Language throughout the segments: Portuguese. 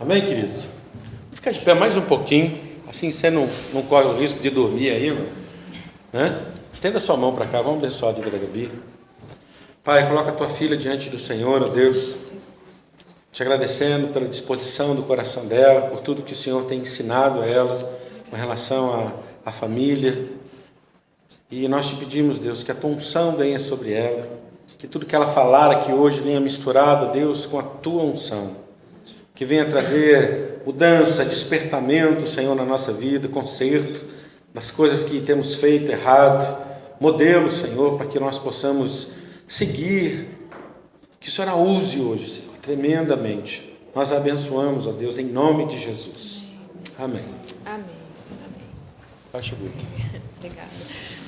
Amém, queridos? Vou ficar de pé mais um pouquinho, assim você não corre o risco de dormir aí, né? Estenda sua mão para cá, vamos abençoar a vida da Gabi. Pai, coloca a tua filha diante do Senhor, ó Deus, te agradecendo pela disposição do coração dela, por tudo que o Senhor tem ensinado a ela com relação à família. E nós te pedimos, Deus, que a tua unção venha sobre ela, que tudo que ela falar aqui hoje venha misturado, Deus, com a tua unção, que venha trazer mudança, despertamento, Senhor, na nossa vida, conserto das coisas que temos feito errado, modelo, Senhor, para que nós possamos seguir, que o Senhor a use hoje, Senhor, tremendamente. Nós a abençoamos, ó Deus, em nome de Jesus. Amém. Amém. Baixa o grupo.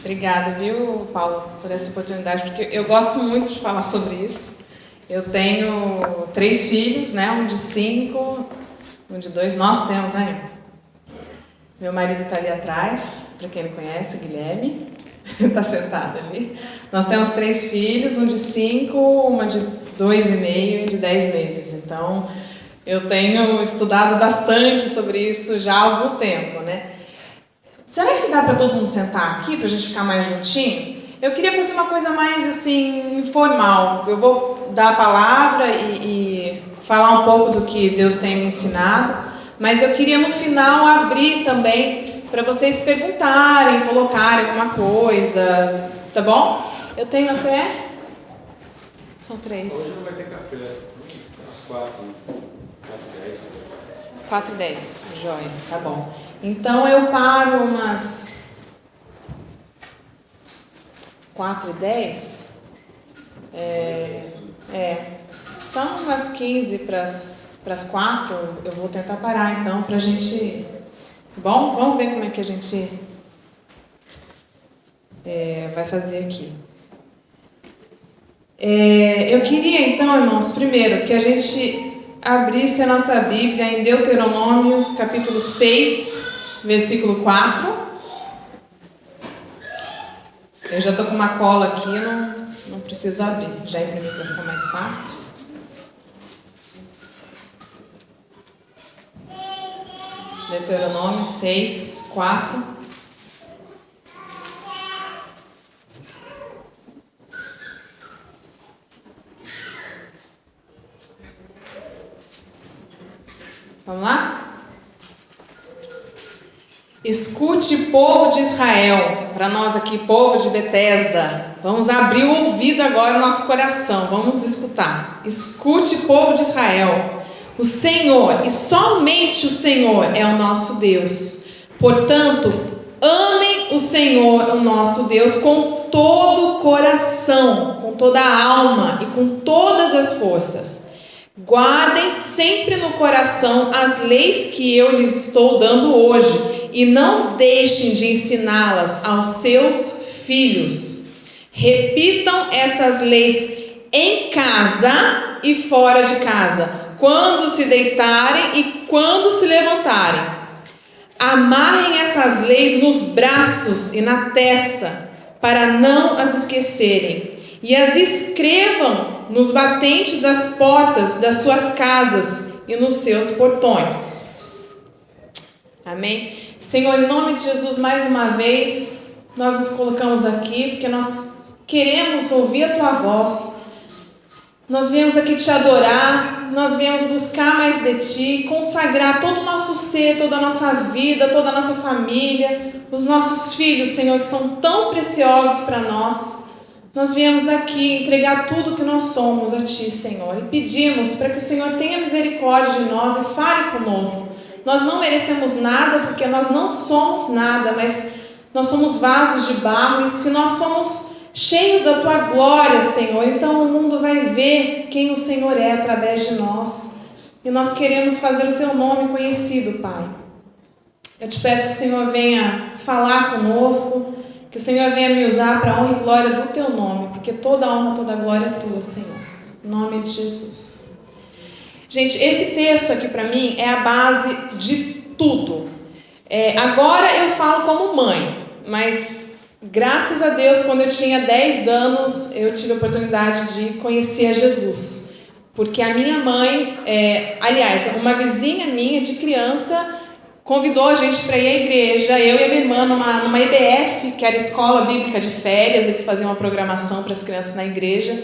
Obrigada, viu, Paulo, por essa oportunidade, porque eu gosto muito de falar sobre isso. Eu tenho 3 filhos, né? Um de 5, um de 2, nós temos ainda. Meu marido está ali atrás, para quem não conhece, o Guilherme, está sentado ali. Nós temos 3 filhos, um de 5, uma de 2,5 e de 10 meses. Então, eu tenho estudado bastante sobre isso já há algum tempo, né? Será que dá para todo mundo sentar aqui, para a gente ficar mais juntinho? Eu queria fazer uma coisa mais, assim, informal. Eu vou dar a palavra e falar um pouco do que Deus tem me ensinado, mas eu queria, no final, abrir também para vocês perguntarem, colocarem alguma coisa, tá bom? Eu tenho até... São 3. Hoje não vai ter café, às 4h10, joia, tá bom. Então eu paro umas 4h10. Então umas 15 para as 4 eu vou tentar parar, então, pra gente. Bom, vamos ver como é que a gente vai fazer aqui. Eu queria então, irmãos, primeiro que a gente abrisse a nossa Bíblia em Deuteronômio, capítulo 6, versículo 4. Eu já estou com uma cola aqui, não preciso abrir. Já imprimi para ficar mais fácil. Deuteronômio 6, 4. Vamos lá? Escute, povo de Israel, para nós aqui, povo de Betesda, vamos abrir o ouvido agora no nosso coração, vamos escutar. Escute, povo de Israel, o Senhor, e somente o Senhor é o nosso Deus. Portanto, amem o Senhor, o nosso Deus, com todo o coração, com toda a alma e com todas as forças. Guardem sempre no coração as leis que eu lhes estou dando hoje e não deixem de ensiná-las aos seus filhos. Repitam essas leis em casa e fora de casa, quando se deitarem e quando se levantarem. Amarrem essas leis nos braços e na testa, para não as esquecerem, e as escrevam nos batentes das portas das suas casas e nos seus portões. Amém? Senhor, em nome de Jesus, mais uma vez, nós nos colocamos aqui porque nós queremos ouvir a Tua voz. Nós viemos aqui te adorar, nós viemos buscar mais de Ti, consagrar todo o nosso ser, toda a nossa vida, toda a nossa família, os nossos filhos, Senhor, que são tão preciosos para nós. Nós viemos aqui entregar tudo que nós somos a Ti, Senhor, e pedimos para que o Senhor tenha misericórdia de nós e fale conosco. Nós não merecemos nada, porque nós não somos nada, mas nós somos vasos de barro, e se nós somos cheios da Tua glória, Senhor, então o mundo vai ver quem o Senhor é através de nós, e nós queremos fazer o Teu nome conhecido, Pai. Eu te peço que o Senhor venha falar conosco, que o Senhor venha me usar para a honra e glória do Teu nome, porque toda a honra, toda a glória é Tua, Senhor. Em nome de Jesus. Gente, esse texto aqui para mim é a base de tudo. Agora eu falo como mãe, mas graças a Deus, quando eu tinha 10 anos, eu tive a oportunidade de conhecer a Jesus. Porque a minha mãe, aliás, uma vizinha minha de criança convidou a gente para ir à igreja, eu e a minha irmã, numa EBF, que era Escola Bíblica de Férias. Eles faziam uma programação para as crianças na igreja.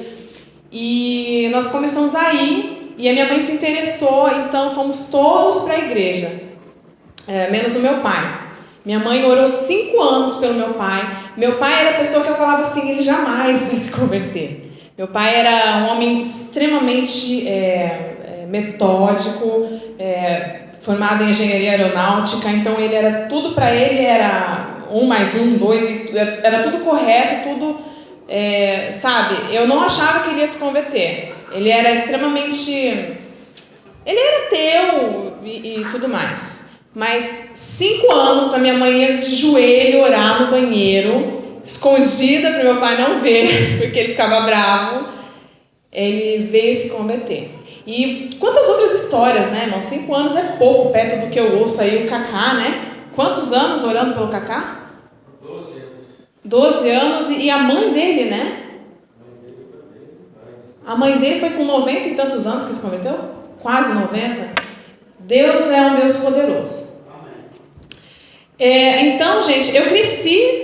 E nós começamos a ir, e a minha mãe se interessou, então fomos todos para a igreja, menos o meu pai. Minha mãe orou 5 anos pelo meu pai. Meu pai era a pessoa que eu falava assim, ele jamais vai se converter. Meu pai era um homem extremamente metódico, formado em engenharia aeronáutica, então ele era tudo para ele, era 1 mais 1, 2, era tudo correto, tudo, sabe? Eu não achava que ele ia se converter. Ele era extremamente, ele era ateu e tudo mais. Mas 5 anos a minha mãe ia de joelho orar no banheiro, escondida para meu pai não ver, porque ele ficava bravo. Ele veio se converter. E quantas outras histórias, né, irmão? 5 anos é pouco perto do que eu ouço aí o Cacá, né? Quantos anos orando pelo Cacá? 12 anos. 12 anos e a mãe dele, né? A mãe dele foi com 90 e tantos anos que se converteu? Quase 90. Deus é um Deus poderoso. Então, gente, eu cresci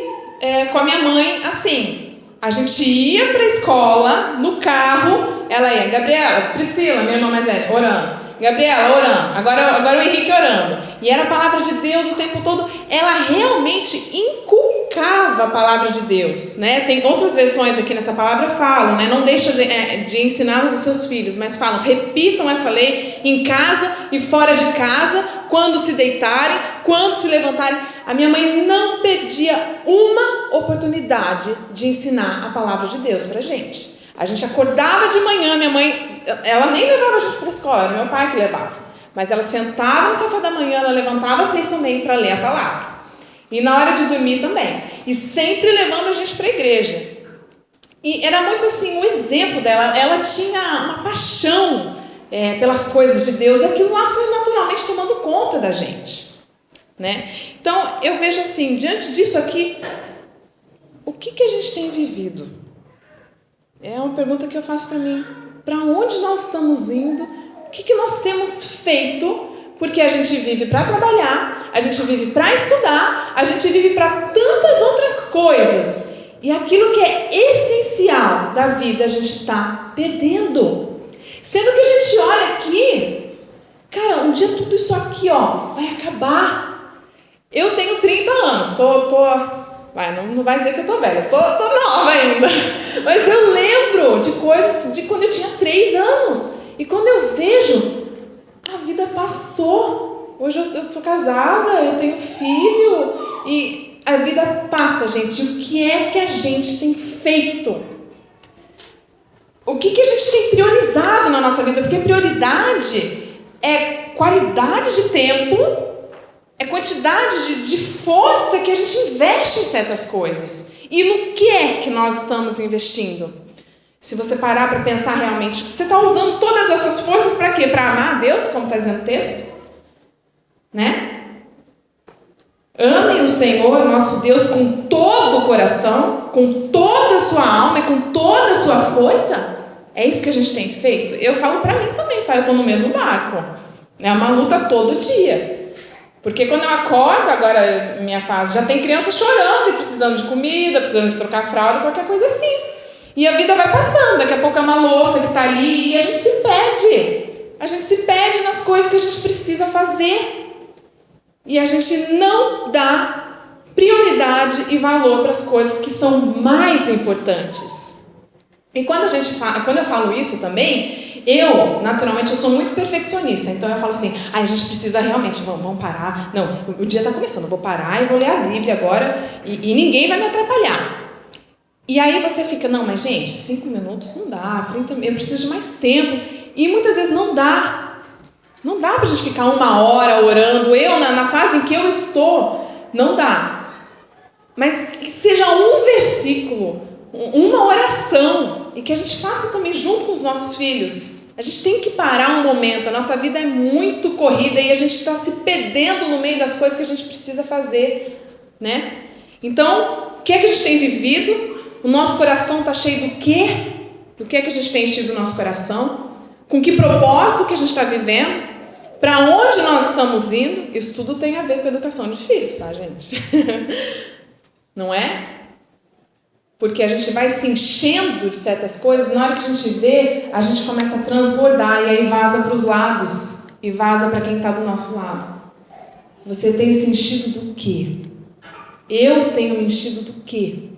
com a minha mãe assim. A gente ia para a escola, no carro, ela ia, Gabriela, Priscila, minha irmã mais velha, orando. Gabriela, orando. Agora o Henrique orando. E era a palavra de Deus o tempo todo. Ela realmente inculcava a palavra de Deus, né? Tem outras versões aqui nessa palavra falam, né? Não deixa de ensiná-las aos seus filhos, mas falam, repitam essa lei em casa e fora de casa, quando se deitarem, quando se levantarem. A minha mãe não perdia uma oportunidade de ensinar a palavra de Deus pra gente. A gente acordava de manhã, minha mãe, ela nem levava a gente para a escola, era meu pai que levava. Mas ela sentava no café da manhã, ela levantava às 6 também para ler a palavra. E na hora de dormir também. E sempre levando a gente para a igreja. E era muito assim, o exemplo dela. Ela tinha uma paixão pelas coisas de Deus. E aquilo lá foi naturalmente tomando conta da gente, né? Então, eu vejo assim, diante disso aqui, o que a gente tem vivido? É uma pergunta que eu faço para mim. Para onde nós estamos indo? O que nós temos feito? Porque a gente vive para trabalhar, a gente vive para estudar, a gente vive para tantas outras coisas. E aquilo que é essencial da vida a gente está perdendo. Sendo que a gente olha aqui, cara, um dia tudo isso aqui, ó, vai acabar. Eu tenho 30 anos, não vai dizer que eu tô velha, tô nova ainda. Mas eu lembro de coisas de quando eu tinha 3 anos. E quando eu vejo, a vida passou. Hoje eu sou casada, eu tenho filho. E a vida passa, gente. O que é que a gente tem feito? O que a gente tem priorizado na nossa vida? Porque prioridade é qualidade de tempo, é quantidade de força que a gente investe em certas coisas. E no que é que nós estamos investindo? Se você parar para pensar realmente, você está usando todas as suas forças para quê? Para amar a Deus, como está dizendo o texto? Né? Amem o Senhor, nosso Deus, com todo o coração, com toda a sua alma e com toda a sua força. É isso que a gente tem feito? Eu falo para mim também, tá? Eu estou no mesmo barco. É uma luta todo dia. Porque quando eu acordo, agora minha fase, já tem criança chorando e precisando de comida, precisando de trocar fralda, qualquer coisa assim. E a vida vai passando, daqui a pouco é uma louça que está ali e a gente se perde. A gente se perde nas coisas que a gente precisa fazer. E a gente não dá prioridade e valor para as coisas que são mais importantes. E quando eu falo isso também, naturalmente, eu sou muito perfeccionista. Então eu falo assim, a gente precisa realmente, vamos parar. Não, o dia está começando, eu vou parar e vou ler a Bíblia agora e ninguém vai me atrapalhar. E aí você fica, não, mas gente, 5 minutos não dá, 30 minutos, eu preciso de mais tempo. E muitas vezes não dá. Não dá pra gente ficar 1 hora orando. Na fase em que eu estou, não dá. Mas que seja um versículo, uma oração, e que a gente faça também junto com os nossos filhos. A gente tem que parar um momento. A nossa vida é muito corrida e a gente está se perdendo no meio das coisas que a gente precisa fazer, né? Então, o que é que a gente tem vivido? O nosso coração está cheio do quê? Do que é que a gente tem enchido o nosso coração? com que propósito que a gente está vivendo, para onde nós estamos indo. Isso tudo tem a ver com a educação de filhos, tá, gente? Não é? Porque a gente vai se enchendo de certas coisas, na hora que a gente vê, a gente começa a transbordar, e aí vaza para os lados, e vaza para quem está do nosso lado. Você tem se enchido do quê? Eu tenho me enchido do quê?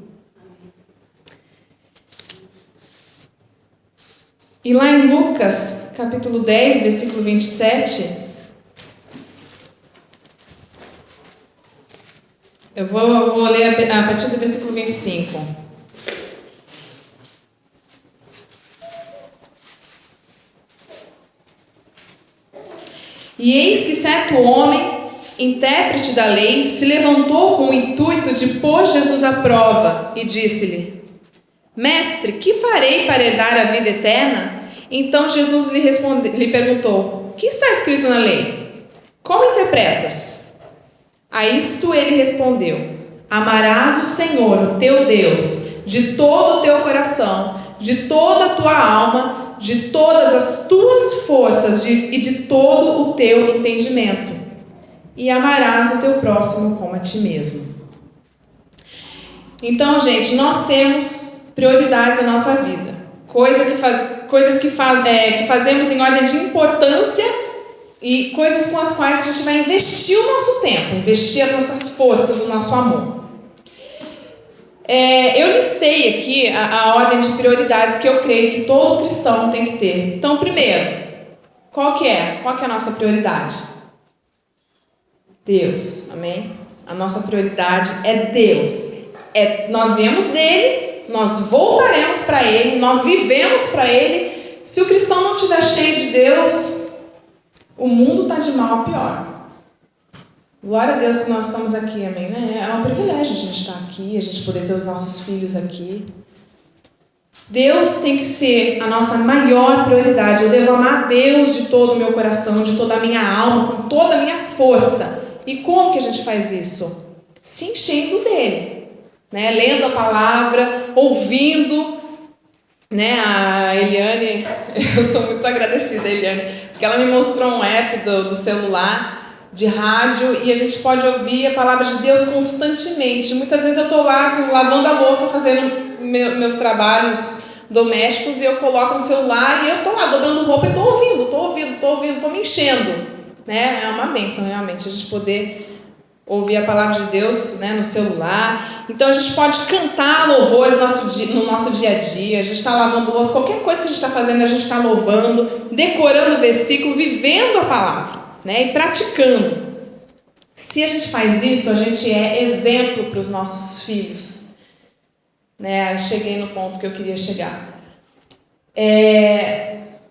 E lá em Lucas, capítulo 10, versículo 27, eu vou ler a partir do versículo 25. E eis que certo homem, intérprete da lei, se levantou com o intuito de pôr Jesus à prova e disse-lhe: Mestre, que farei para herdar a vida eterna? Então Jesus lhe perguntou: que está escrito na lei? Como interpretas? A isto ele respondeu: Amarás o Senhor, o teu Deus, de todo o teu coração, de toda a tua alma, de todas as tuas forças e de todo o teu entendimento. E amarás o teu próximo como a ti mesmo. Então, gente, nós temos prioridades na nossa vida. Coisas que fazemos em ordem de importância e coisas com as quais a gente vai investir o nosso tempo, investir as nossas forças, o nosso amor. Eu listei aqui a ordem de prioridades que eu creio que todo cristão tem que ter. Então, primeiro, qual que é a nossa prioridade? Deus, amém? A nossa prioridade é Deus. Nós viemos dele, nós voltaremos para ele, nós vivemos para ele. Se o cristão não estiver cheio de Deus, o mundo está de mal a pior. Glória a Deus que nós estamos aqui, amém? É um privilégio a gente estar aqui, a gente poder ter os nossos filhos aqui. Deus tem que ser a nossa maior prioridade. Eu devo amar Deus de todo o meu coração, de toda a minha alma, com toda a minha força. E como que a gente faz isso? Se enchendo dele, né? Lendo a palavra, ouvindo, né? A Eliane, eu sou muito agradecida, Eliane, porque ela me mostrou um app do celular, de rádio, e a gente pode ouvir a palavra de Deus constantemente. Muitas vezes eu estou lá lavando a louça, fazendo meus trabalhos domésticos, e eu coloco no celular e eu estou lá dobrando roupa e estou ouvindo, estou me enchendo, né? É uma bênção realmente a gente poder ouvir a palavra de Deus, né, no celular. Então a gente pode cantar louvores no nosso dia a dia. A gente está lavando louça, qualquer coisa que a gente está fazendo, a gente está louvando, decorando o versículo, vivendo a palavra, né, e praticando. Se a gente faz isso, a gente é exemplo para os nossos filhos, né? Cheguei no ponto que eu queria chegar.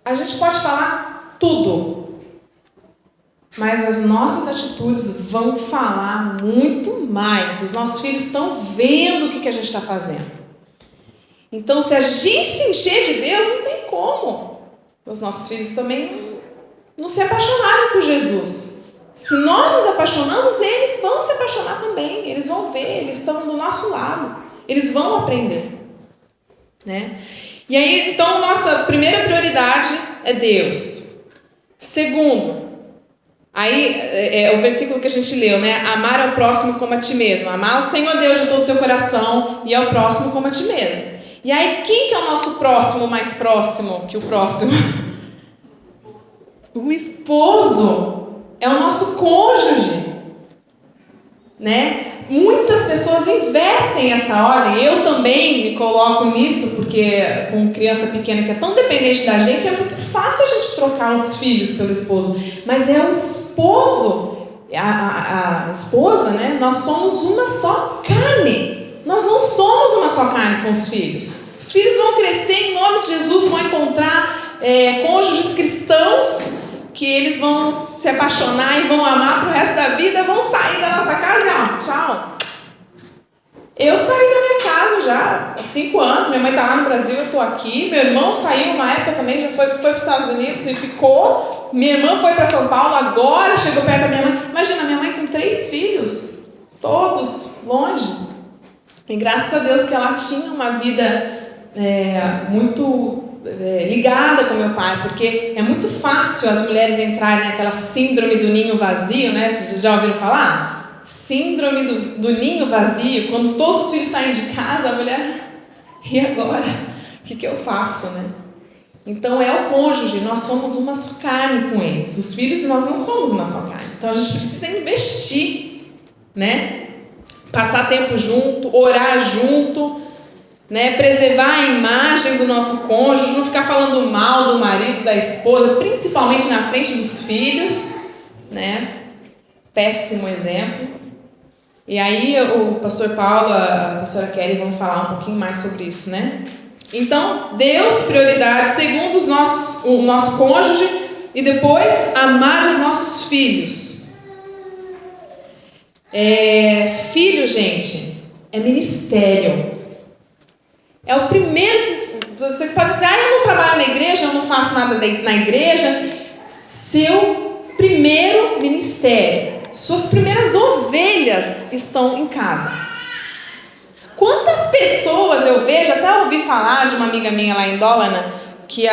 A gente pode falar tudo, mas as nossas atitudes vão falar muito mais. Os nossos filhos estão vendo o que a gente está fazendo. Então, se a gente se encher de Deus, não tem como os nossos filhos também não se apaixonarem por Jesus. Se nós nos apaixonamos, eles vão se apaixonar também. Eles vão ver, eles estão do nosso lado. Eles vão aprender, né? E aí, então, nossa primeira prioridade é Deus. Segundo, aí o versículo que a gente leu, né? Amar ao próximo como a ti mesmo. Amar o Senhor Deus de todo o teu coração e ao próximo como a ti mesmo. E aí, quem que é o nosso próximo mais próximo que o próximo? O esposo. É o nosso cônjuge, né? Muitas pessoas invertem essa ordem. Eu também me coloco nisso, porque com criança pequena que é tão dependente da gente, é muito fácil a gente trocar os filhos pelo esposo. Mas é o esposo, a esposa, né? Nós somos uma só carne. Nós não somos uma só carne com os filhos. Os filhos vão crescer em nome de Jesus, vão encontrar cônjuges cristãos, que eles vão se apaixonar e vão amar pro resto da vida, vão sair da nossa casa e ó, tchau. Eu saí da minha casa já há 5 anos, minha mãe tá lá no Brasil, eu tô aqui, meu irmão saiu uma época também, já foi para os Estados Unidos e ficou, minha irmã foi para São Paulo, agora chegou perto da minha mãe. Imagina, minha mãe com 3 filhos, todos longe. E graças a Deus que ela tinha uma vida muito ligada com meu pai, porque é muito fácil as mulheres entrarem naquela síndrome do ninho vazio, né? Vocês já ouviram falar? Síndrome do ninho vazio, quando todos os filhos saem de casa, a mulher, e agora? O que eu faço, né? Então é o cônjuge, nós somos uma só carne com eles. Os filhos, nós não somos uma só carne. Então a gente precisa investir, né? Passar tempo junto, orar junto, né? Preservar a imagem do nosso cônjuge, não ficar falando mal do marido, da esposa, principalmente na frente dos filhos, né? Péssimo exemplo. E aí o pastor Paulo, a pastora Kelly vão falar um pouquinho mais sobre isso, né? Então, Deus, prioridade, segundo o nosso cônjuge, e depois amar os nossos filhos. Filho, gente, é ministério. É o primeiro. Vocês podem dizer, eu não trabalho na igreja, eu não faço nada na igreja. Seu primeiro ministério, suas primeiras ovelhas estão em casa. Quantas pessoas eu vejo, até ouvi falar de uma amiga minha lá em Dólana, que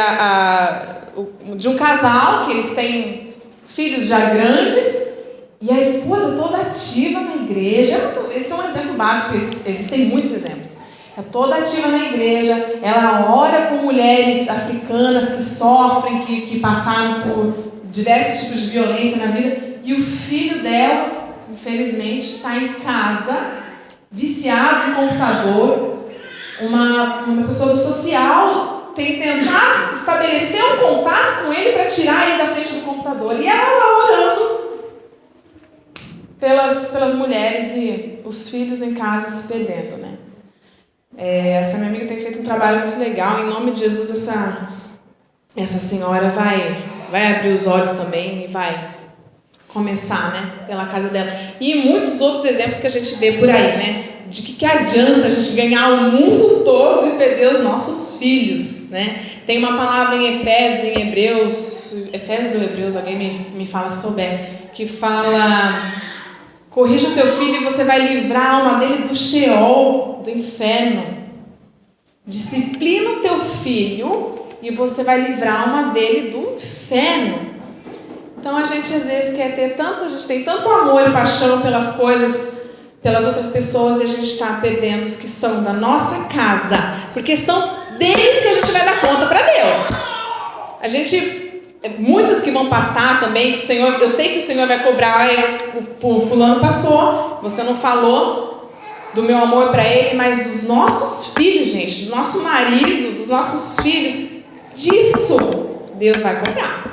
de um casal, que eles têm filhos já grandes, e a esposa toda ativa na igreja. Esse é um exemplo básico, existem muitos exemplos. É toda ativa na igreja, ela ora com mulheres africanas que sofrem, que passaram por diversos tipos de violência na vida, e o filho dela, infelizmente, está em casa, viciado em computador. Uma pessoa do social tem tentado estabelecer um contato com ele para tirar ele da frente do computador, e ela lá orando pelas mulheres e os filhos em casa se perdendo, né? Essa minha amiga tem feito um trabalho muito legal. Em nome de Jesus, essa senhora vai abrir os olhos também e vai começar, né, pela casa dela. E muitos outros exemplos que a gente vê por aí, né? De que adianta a gente ganhar o mundo todo e perder os nossos filhos, né? Tem uma palavra em Efésios, em Efésios ou Hebreus, alguém me fala se souber, que fala: corrija o teu filho e você vai livrar a alma dele do Sheol, do inferno. Disciplina o teu filho e você vai livrar a alma dele do inferno. Então a gente às vezes quer ter tanto, a gente tem tanto amor e paixão pelas coisas, pelas outras pessoas, e a gente está perdendo os que são da nossa casa, porque são deles que a gente vai dar conta para Deus. Muitas que vão passar também, que o Senhor, eu sei que o Senhor vai cobrar, o fulano passou, você não falou do meu amor para ele, mas os nossos filhos, gente, do nosso marido, dos nossos filhos, disso Deus vai cobrar.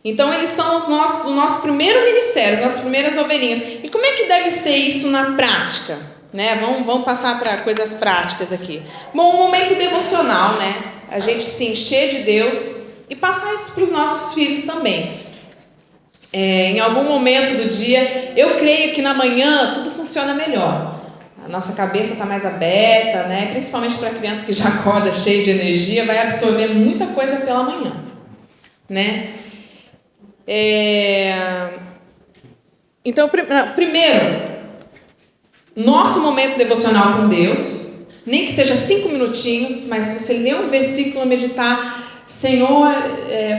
Então eles são o nosso primeiro ministério, as nossas primeiras ovelhinhas. E como é que deve ser isso na prática? Né? Vamos passar para coisas práticas aqui. Bom, um momento devocional, né? A gente se encher de Deus e passar isso para os nossos filhos também. Em algum momento do dia, eu creio que na manhã tudo funciona melhor. A nossa cabeça está mais aberta, né? Principalmente para a criança que já acorda cheia de energia, vai absorver muita coisa pela manhã, né? Então, primeiro, nosso momento devocional com Deus, nem que seja 5 minutinhos, mas você lê um versículo, meditar, Senhor,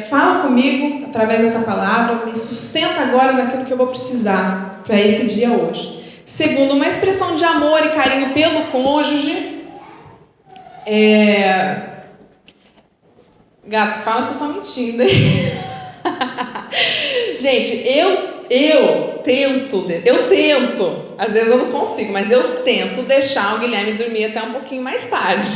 fala comigo através dessa palavra, me sustenta agora naquilo que eu vou precisar para esse dia hoje. Segundo, uma expressão de amor e carinho pelo cônjuge. Gato, fala se eu estou mentindo, hein? Gente, eu tento, às vezes eu não consigo, mas eu tento deixar o Guilherme dormir até um pouquinho mais tarde.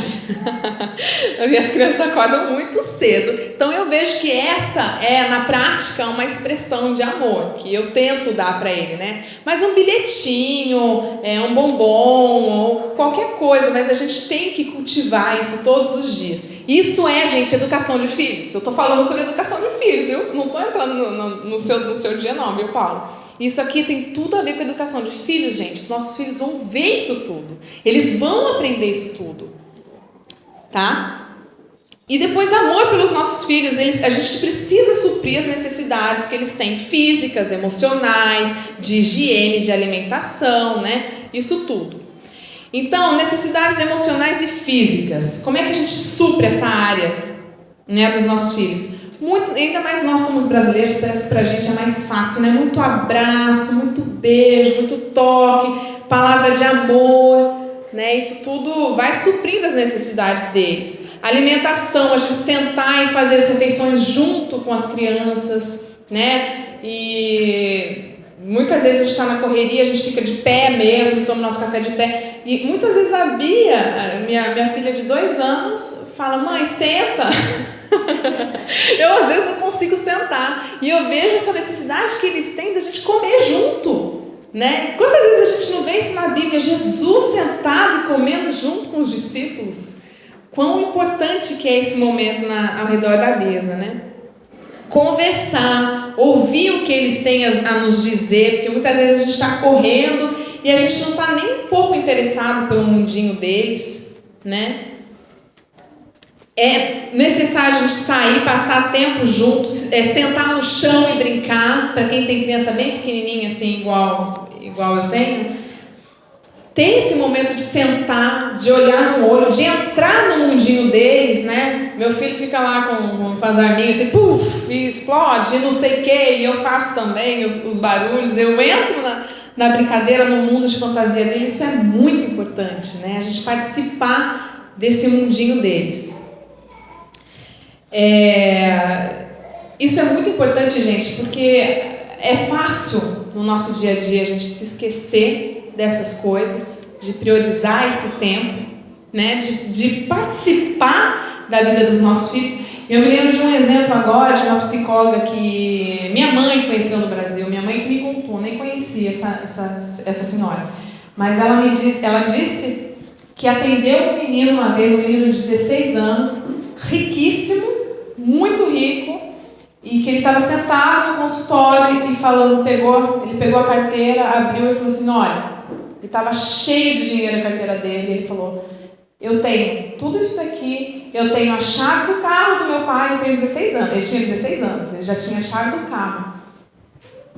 As crianças acordam muito cedo, então eu vejo que essa é, na prática, uma expressão de amor, que eu tento dar para ele, né? Mas um bilhetinho, um bombom, ou qualquer coisa, mas a gente tem que cultivar isso todos os dias. Isso é, gente, educação de filhos. Eu estou falando sobre educação de filhos, viu? Não estou entrando no seu dia não, viu, Paulo? Isso aqui tem tudo a ver com educação de filhos, gente. Os nossos filhos vão ver isso tudo. Eles vão aprender isso tudo. Tá? E depois, amor pelos nossos filhos. A gente precisa suprir as necessidades que eles têm, físicas, emocionais, de higiene, de alimentação, né? Isso tudo. Então, necessidades emocionais e físicas. Como é que a gente supre essa área, né, dos nossos filhos? Ainda mais nós somos brasileiros, parece que pra gente é mais fácil, né? Muito abraço, muito beijo, muito toque, palavra de amor, né? Isso tudo vai suprindo as necessidades deles. Alimentação, a gente sentar e fazer as refeições junto com as crianças, né? E muitas vezes a gente está na correria, a gente fica de pé mesmo, toma nosso café de pé. E muitas vezes a Bia, minha filha de 2 anos, fala: mãe, senta. Eu às vezes não consigo sentar. E eu vejo essa necessidade que eles têm da gente comer junto, né? Quantas vezes a gente não vê isso na Bíblia? Jesus sentado e comendo junto com os discípulos. Quão importante que é esse momento ao redor da mesa, né? Conversar, ouvir o que eles têm a nos dizer, porque muitas vezes a gente está correndo e a gente não está nem um pouco interessado pelo mundinho deles, né? É necessário a gente sair, passar tempo juntos, sentar no chão e brincar. Para quem tem criança bem pequenininha, assim, igual eu tenho, ter esse momento de sentar, de olhar no olho, de entrar no mundinho deles, né? Meu filho fica lá com as arminhas assim, puf, e explode, não sei o que, e eu faço também os barulhos, eu entro na brincadeira, no mundo de fantasia deles. Isso é muito importante, né? A gente participar desse mundinho deles. Isso é muito importante, gente, porque é fácil no nosso dia a dia a gente se esquecer dessas coisas, de priorizar esse tempo, né? De participar da vida dos nossos filhos. Eu me lembro de um exemplo agora de uma psicóloga que minha mãe conheceu no Brasil, minha mãe que me contou, nem conhecia essa senhora, mas ela disse que atendeu um menino uma vez, um menino de 16 anos, riquíssimo, muito rico, e que ele estava sentado no consultório e falando, ele pegou a carteira, abriu e falou assim: olha, ele estava cheio de dinheiro na carteira dele, e ele falou: eu tenho tudo isso daqui, eu tenho a chave do carro do meu pai, eu tenho 16 anos, ele tinha 16 anos, ele já tinha a chave do carro,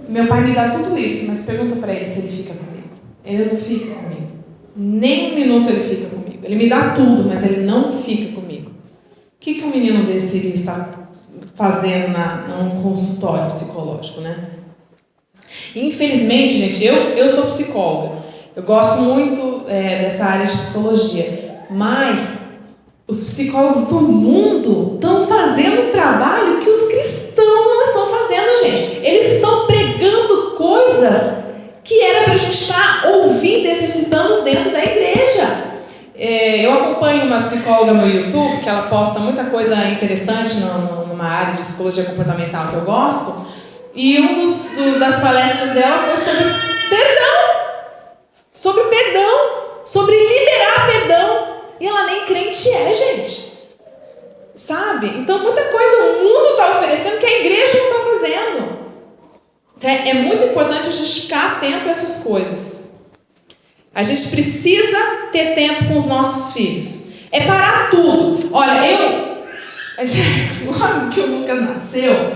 meu pai me dá tudo isso, mas pergunta para ele se ele fica comigo. Ele não fica comigo, nem um minuto ele fica comigo, ele me dá tudo, mas ele não fica comigo. O que um menino desse iria estar fazendo num consultório psicológico, né? Infelizmente, gente, eu sou psicóloga, eu gosto muito dessa área de psicologia, mas os psicólogos do mundo estão fazendo um trabalho que os cristãos não estão fazendo, gente. Eles estão pregando coisas que era para a gente estar ouvindo, exercitando dentro da igreja. Eu acompanho uma psicóloga no YouTube, que ela posta muita coisa interessante numa área de psicologia comportamental que eu gosto, e das palestras dela foi sobre perdão, sobre liberar perdão, e ela nem crente gente, sabe? Então muita coisa o mundo está oferecendo que a igreja não está fazendo. É muito importante a gente ficar atento a essas coisas. A gente precisa ter tempo com os nossos filhos. É parar tudo. Olha, logo que o Lucas nasceu,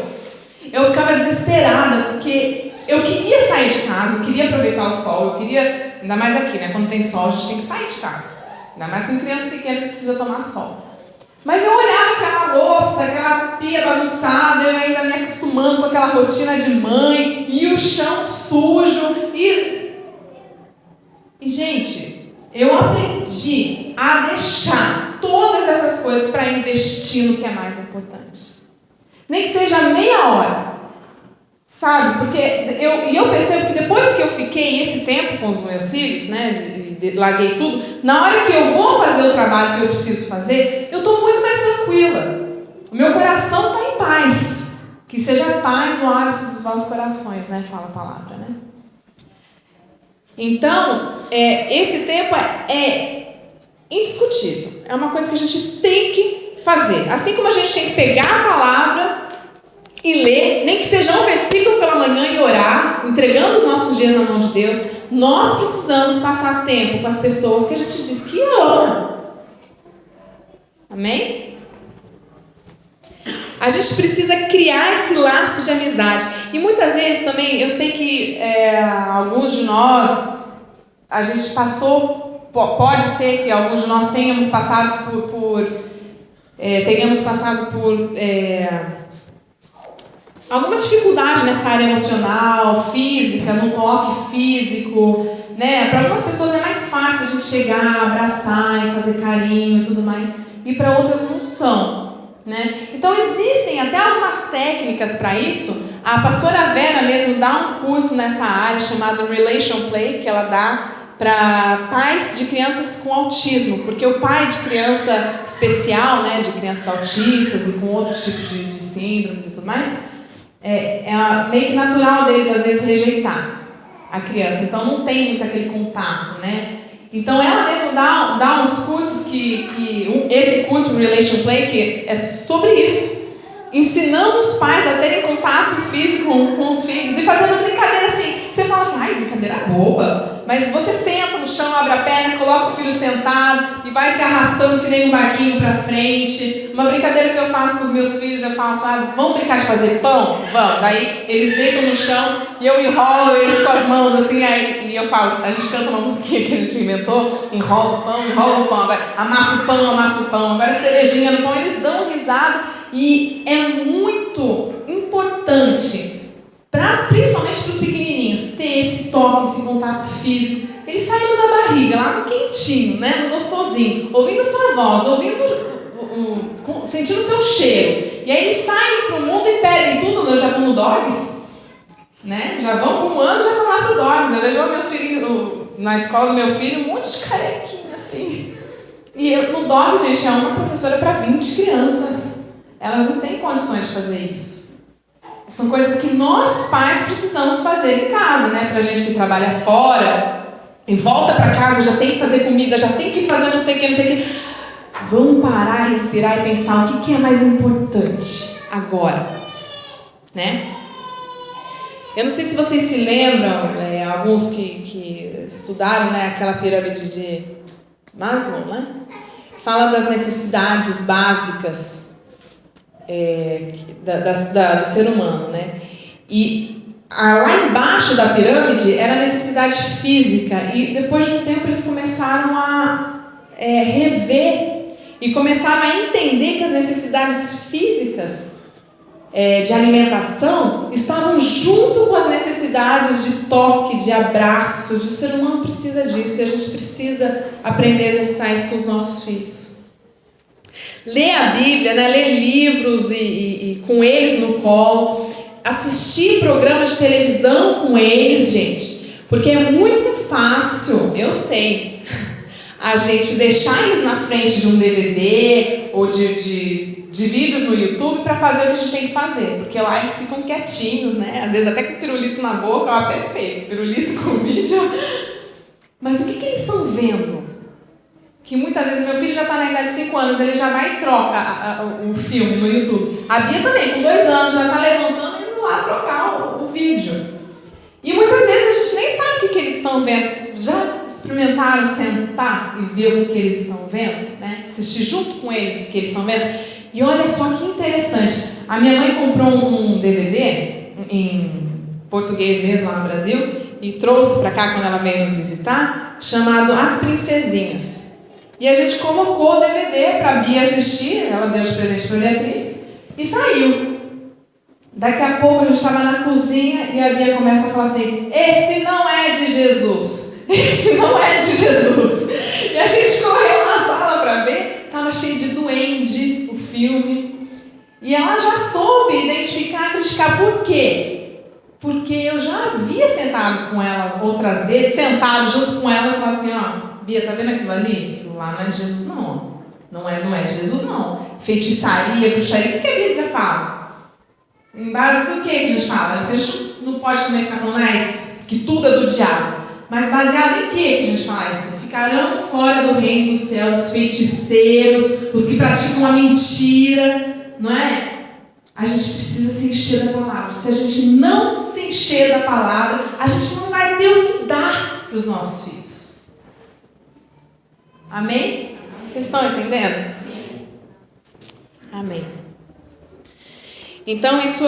eu ficava desesperada, porque eu queria sair de casa, eu queria aproveitar o sol, ainda mais aqui, né? Quando tem sol, a gente tem que sair de casa. Ainda mais com criança pequena que precisa tomar sol. Mas eu olhava aquela louça, aquela pia bagunçada, eu ainda me acostumando com aquela rotina de mãe, e o chão sujo, e gente, eu aprendi a deixar todas essas coisas para investir no que é mais importante. Nem que seja meia hora, sabe? Porque eu percebo que depois que eu fiquei esse tempo com os meus filhos, né, larguei tudo, na hora que eu vou fazer o trabalho que eu preciso fazer, eu estou muito mais tranquila. O meu coração está em paz. Que seja paz o hábito dos vossos corações, né? Fala a palavra, né? Então, esse tempo é indiscutível. É uma coisa que a gente tem que fazer. Assim como a gente tem que pegar a palavra e ler, nem que seja um versículo pela manhã e orar, entregando os nossos dias na mão de Deus, nós precisamos passar tempo com as pessoas que a gente diz que ama. Amém? A gente precisa criar esse laço de amizade. E muitas vezes também, eu sei que alguns de nós, a gente passou pode ser que alguns de nós tenhamos passado por alguma dificuldade nessa área emocional, física, no toque físico, né? Para algumas pessoas é mais fácil a gente chegar, abraçar e fazer carinho e tudo mais, e para outras não são, né? Então existem até algumas técnicas para isso. A pastora Vera mesmo dá um curso nessa área chamado Relation Play, que ela dá para pais de crianças com autismo, porque o pai de criança especial, né, de crianças autistas e com outros tipos de síndromes e tudo mais, meio que natural deles às vezes rejeitar a criança, então não tem muito aquele contato, né? Então ela mesmo dá uns cursos esse curso Relation Play, que é sobre isso, ensinando os pais a terem contato físico com os filhos e fazendo brincadeira assim. Você fala assim, ai, brincadeira boba, mas você senta no chão, abre a perna, coloca o filho sentado e vai se arrastando que nem um barquinho pra frente. Uma brincadeira que eu faço com os meus filhos, eu falo assim, vamos brincar de fazer pão? Vamos. Daí eles deitam no chão e eu enrolo eles com as mãos assim, e eu falo, a gente canta uma musiquinha que a gente inventou, enrola o pão, agora amassa o pão, agora cerejinha no pão, eles dão risada e é muito importante, principalmente para os pequenininhos, ter esse toque, esse contato físico. Eles saíram da barriga, lá no quentinho, né, no gostosinho, ouvindo sua voz, sentindo o seu cheiro. E aí eles saem para o mundo e perdem tudo, já estão no Dogs, né? Já vão com um ano, já estão lá pro Dogs. Eu vejo meus filhos na escola do meu filho, um monte de carequinha assim. E no Dogs, gente, é uma professora para 20 crianças. Elas não têm condições de fazer isso. São coisas que nós, pais, precisamos fazer em casa, né? Pra gente que trabalha fora e volta pra casa, já tem que fazer comida, já tem que fazer não sei o que. Vamos parar, respirar e pensar o que é mais importante agora, né? Eu não sei se vocês se lembram, alguns que estudaram, né, aquela pirâmide de Maslow, né? Fala das necessidades básicas do ser humano, né? E lá embaixo da pirâmide era a necessidade física, e depois de um tempo eles começaram a rever e começaram a entender que as necessidades físicas de alimentação estavam junto com as necessidades de toque, de abraço. O ser humano precisa disso e a gente precisa aprender a exercitar isso com os nossos filhos. Ler a Bíblia, né? Ler livros e com eles no colo, assistir programas de televisão com eles, gente, porque é muito fácil, eu sei, a gente deixar eles na frente de um DVD ou de vídeos no YouTube para fazer o que a gente tem que fazer, porque lá eles ficam quietinhos, né? Às vezes até com pirulito na boca, perfeito, pirulito com vídeo. Mas o que eles estão vendo? Que muitas vezes meu filho já está na idade de 5 anos, ele já vai e troca o filme no YouTube. A Bia também, com 2 anos, já está levantando e indo lá trocar o vídeo. E muitas vezes a gente nem sabe o que eles estão vendo. Já experimentaram sentar e ver o que eles estão vendo? Né? Assistir junto com eles o que eles estão vendo? E olha só que interessante. A minha mãe comprou um DVD em português mesmo lá no Brasil e trouxe para cá quando ela veio nos visitar, chamado As Princesinhas. E a gente colocou o DVD para a Bia assistir, ela deu de presente para a Beatriz e saiu. Daqui a pouco a gente estava na cozinha e a Bia começa a falar assim: esse não é de Jesus, esse não é de Jesus. E a gente correu na sala para ver, estava cheio de duende o filme. E ela já soube identificar, criticar. Por quê? Porque eu já havia sentado com ela outras vezes, sentado junto com ela e falado assim: ó, Bia, tá vendo aquilo ali? Aquilo lá não é de Jesus não. Não é de Jesus não. Feitiçaria, bruxaria, o que a Bíblia fala? Em base do que a gente fala? Porque a gente não pode também ficar falando que tudo é do diabo. Mas baseado em que a gente fala isso? Ficarão fora do reino dos céus os feiticeiros, os que praticam a mentira, não é? A gente precisa se encher da palavra. Se a gente não se encher da palavra, a gente não vai ter o que dar para os nossos filhos. Amém? Vocês estão entendendo? Sim. Amém. Então isso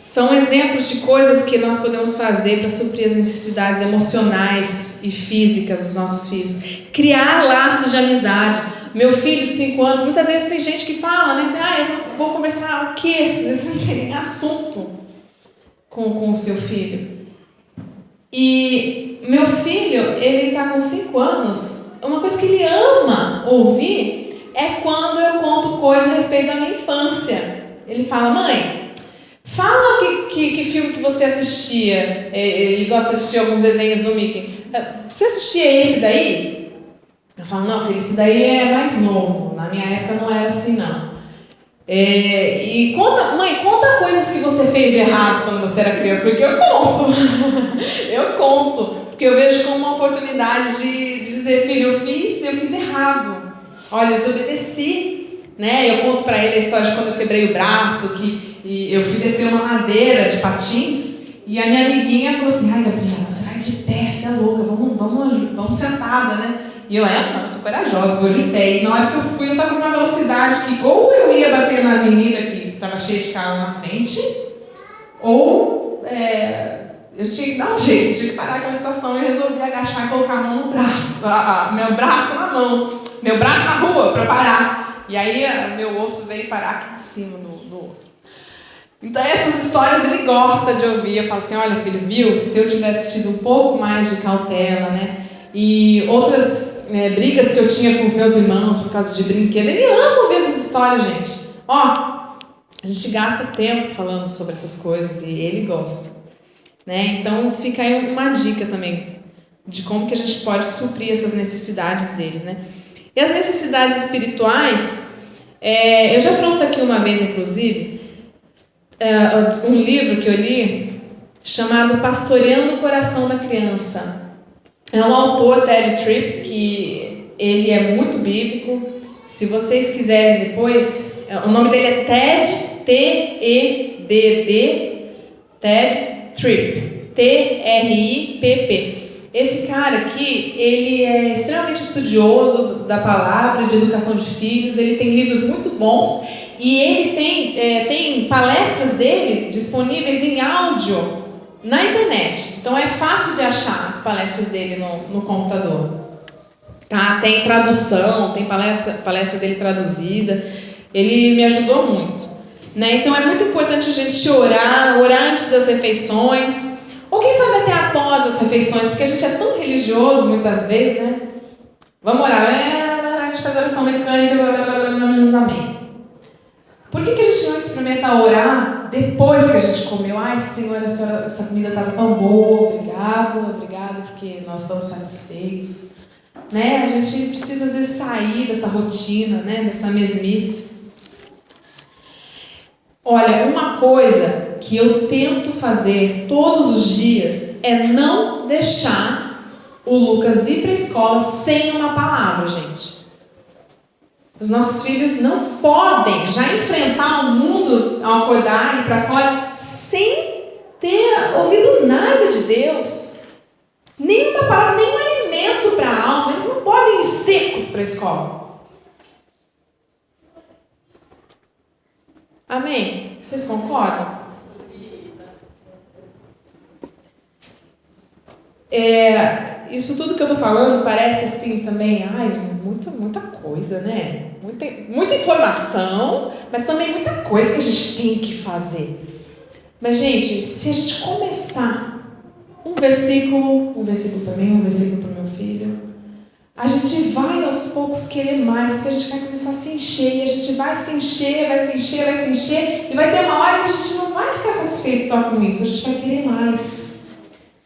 são exemplos de coisas que nós podemos fazer para suprir as necessidades emocionais e físicas dos nossos filhos. Criar laços de amizade. Meu filho, 5 anos, muitas vezes tem gente que fala, né? Eu vou conversar o quê? Às vezes não tem nem assunto com o seu filho. E meu filho, ele está com 5 anos, uma coisa que ele ama ouvir é quando eu conto coisas a respeito da minha infância. Ele fala, mãe, fala que filme que você assistia. Ele gosta de assistir alguns desenhos do Mickey. Você assistia esse daí? Eu falo, não, filho, esse daí é mais novo. Na minha época não era assim, não. E conta coisas que você fez de errado quando você era criança, porque eu conto. Eu conto, porque eu vejo como uma oportunidade de dizer, filho, eu fiz errado. Olha, eu desobedeci, né? Eu conto para ele a história de quando eu quebrei o braço, e eu fui descer uma ladeira de patins, e a minha amiguinha falou assim, ai, Gabriela, você vai de pé, você é louca, vamos sentada, né? E eu sou corajosa, vou de pé. E na hora que eu fui, eu estava numa velocidade que ou eu ia bater na avenida que estava cheia de carro na frente, ou eu tinha que dar um jeito, tinha que parar aquela estação e eu resolvi agachar e colocar a mão no braço, meu braço na mão, meu braço na rua para parar. E aí meu osso veio parar aqui em cima do outro. Então essas histórias ele gosta de ouvir. Eu falo assim, olha filho, viu? Se eu tivesse tido um pouco mais de cautela, né? E outras brigas que eu tinha com os meus irmãos por causa de brinquedo. Ele ama ouvir essas histórias, gente. A gente gasta tempo falando sobre essas coisas e ele gosta, né? Então fica aí uma dica também de como que a gente pode suprir essas necessidades deles, né? E as necessidades espirituais, eu já trouxe aqui uma vez, inclusive, um livro que eu li chamado Pastoreando o Coração da Criança. É um autor, Tedd Tripp, que ele é muito bíblico. Se vocês quiserem depois, o nome dele é Tedd, T-E-D-D, Tedd Tripp, T-R-I-P-P. Esse cara aqui, ele é extremamente estudioso da palavra, de educação de filhos. Ele tem livros muito bons e ele tem palestras dele disponíveis em áudio na internet. Então é fácil de achar as palestras dele no computador. Tá? Tem tradução, tem palestra dele traduzida. Ele me ajudou muito, né? Então é muito importante a gente orar antes das refeições, ou quem sabe até após as refeições, porque a gente é tão religioso muitas vezes, né? Vamos orar, a gente faz oração mecânica, amém. Por que a gente não experimenta orar depois que a gente comeu? Ai, Senhor, essa comida estava tão boa, obrigado, porque nós estamos satisfeitos. Né? A gente precisa, às vezes, sair dessa rotina, né? Dessa mesmice. Olha, uma coisa que eu tento fazer todos os dias é não deixar o Lucas ir para a escola sem uma palavra, gente. Os nossos filhos não podem já enfrentar o mundo ao acordar e ir para fora sem ter ouvido nada de Deus. Nenhuma palavra, nenhum alimento para a alma. Eles não podem ir secos para a escola. Amém? Vocês concordam? Isso tudo que eu estou falando parece assim também, muita coisa, né? Muita informação, mas também muita coisa que a gente tem que fazer. Mas, gente, se a gente começar um versículo para mim, um versículo para o meu filho, a gente vai aos poucos querer mais, porque a gente vai começar a se encher, e a gente vai se encher, e vai ter uma hora que a gente não vai ficar satisfeito só com isso, a gente vai querer mais,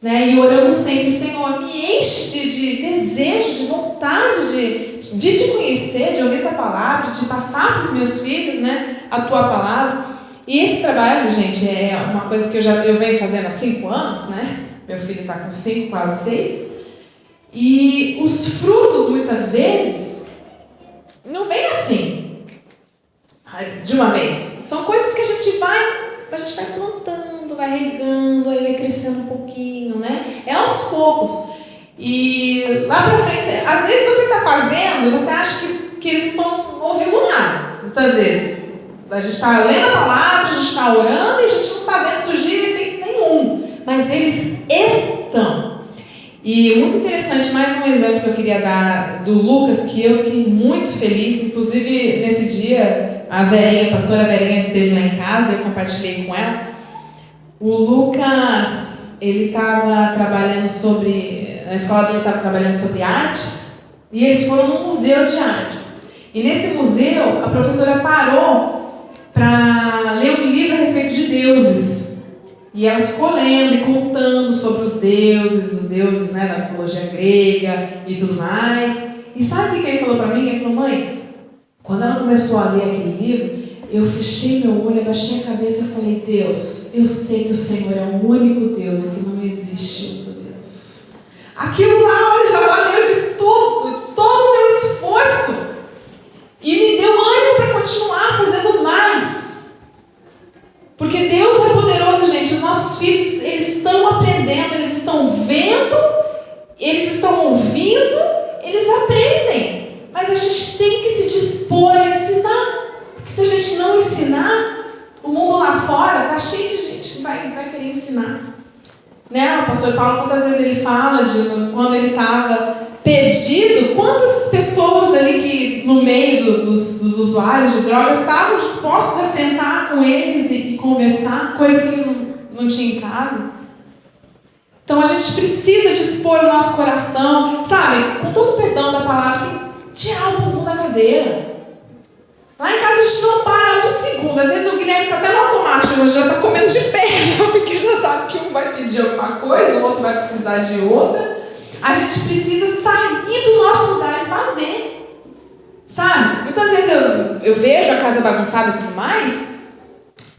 né? E orando sempre, Senhor, me enche de desejo, de vontade de te conhecer, de ouvir tua palavra, de passar para os meus filhos, né, a tua palavra. E esse trabalho, gente, é uma coisa que eu venho fazendo há 5 anos, né? Meu filho está com 5, quase 6. E os frutos, muitas vezes, não vêm assim, de uma vez. São coisas que a gente vai plantando, vai regando, aí vai crescendo um pouquinho, né? É aos poucos. E lá pra frente, às vezes você está fazendo e você acha que eles não estão ouvindo nada. Muitas vezes. A gente está lendo a palavra, a gente está orando e a gente não está vendo mas eles estão. E muito interessante, mais um exemplo que eu queria dar do Lucas, que eu fiquei muito feliz. Inclusive, nesse dia, a pastora Verinha esteve lá em casa, eu compartilhei com ela. O Lucas, ele estava trabalhando na escola dele estava trabalhando sobre artes, e eles foram num museu de artes. E nesse museu, a professora parou para ler um livro a respeito de deuses. E ela ficou lendo e contando sobre os deuses, né, da mitologia grega e tudo mais. E sabe o que ele falou para mim? Ele falou: mãe, quando ela começou a ler aquele livro, eu fechei meu olho, abaixei a cabeça e falei: Deus, eu sei que o Senhor é o único Deus e que não existe outro Deus. Aquilo lá já valeu de tudo, de todo o meu esforço. E me deu ânimo para continuar fazendo mais. Porque Deus é poderoso, gente. Os nossos filhos, eles estão aprendendo, eles estão vendo, eles estão ouvindo, eles aprendem. Mas a gente tem que se dispor a ensinar. Porque se a gente não ensinar, o mundo lá fora está cheio de gente que vai querer ensinar. Né? O pastor Paulo, quantas vezes ele fala de quando ele estava perdido, quantas pessoas ali que no meio dos usuários de drogas estavam dispostos a sentar com eles e conversar, coisa que ele não tinha em casa. Então a gente precisa dispor o nosso coração, sabe, com todo o perdão da palavra, assim, tirar o bumbum da cadeira. Lá em casa a gente não para um segundo. Às vezes o Guilherme está até no automático, ele já está comendo de pé, porque já sabe que um vai pedir alguma coisa, o outro vai precisar de outra. A gente precisa sair do nosso lugar e fazer. Sabe? Muitas vezes eu vejo a casa bagunçada e tudo mais,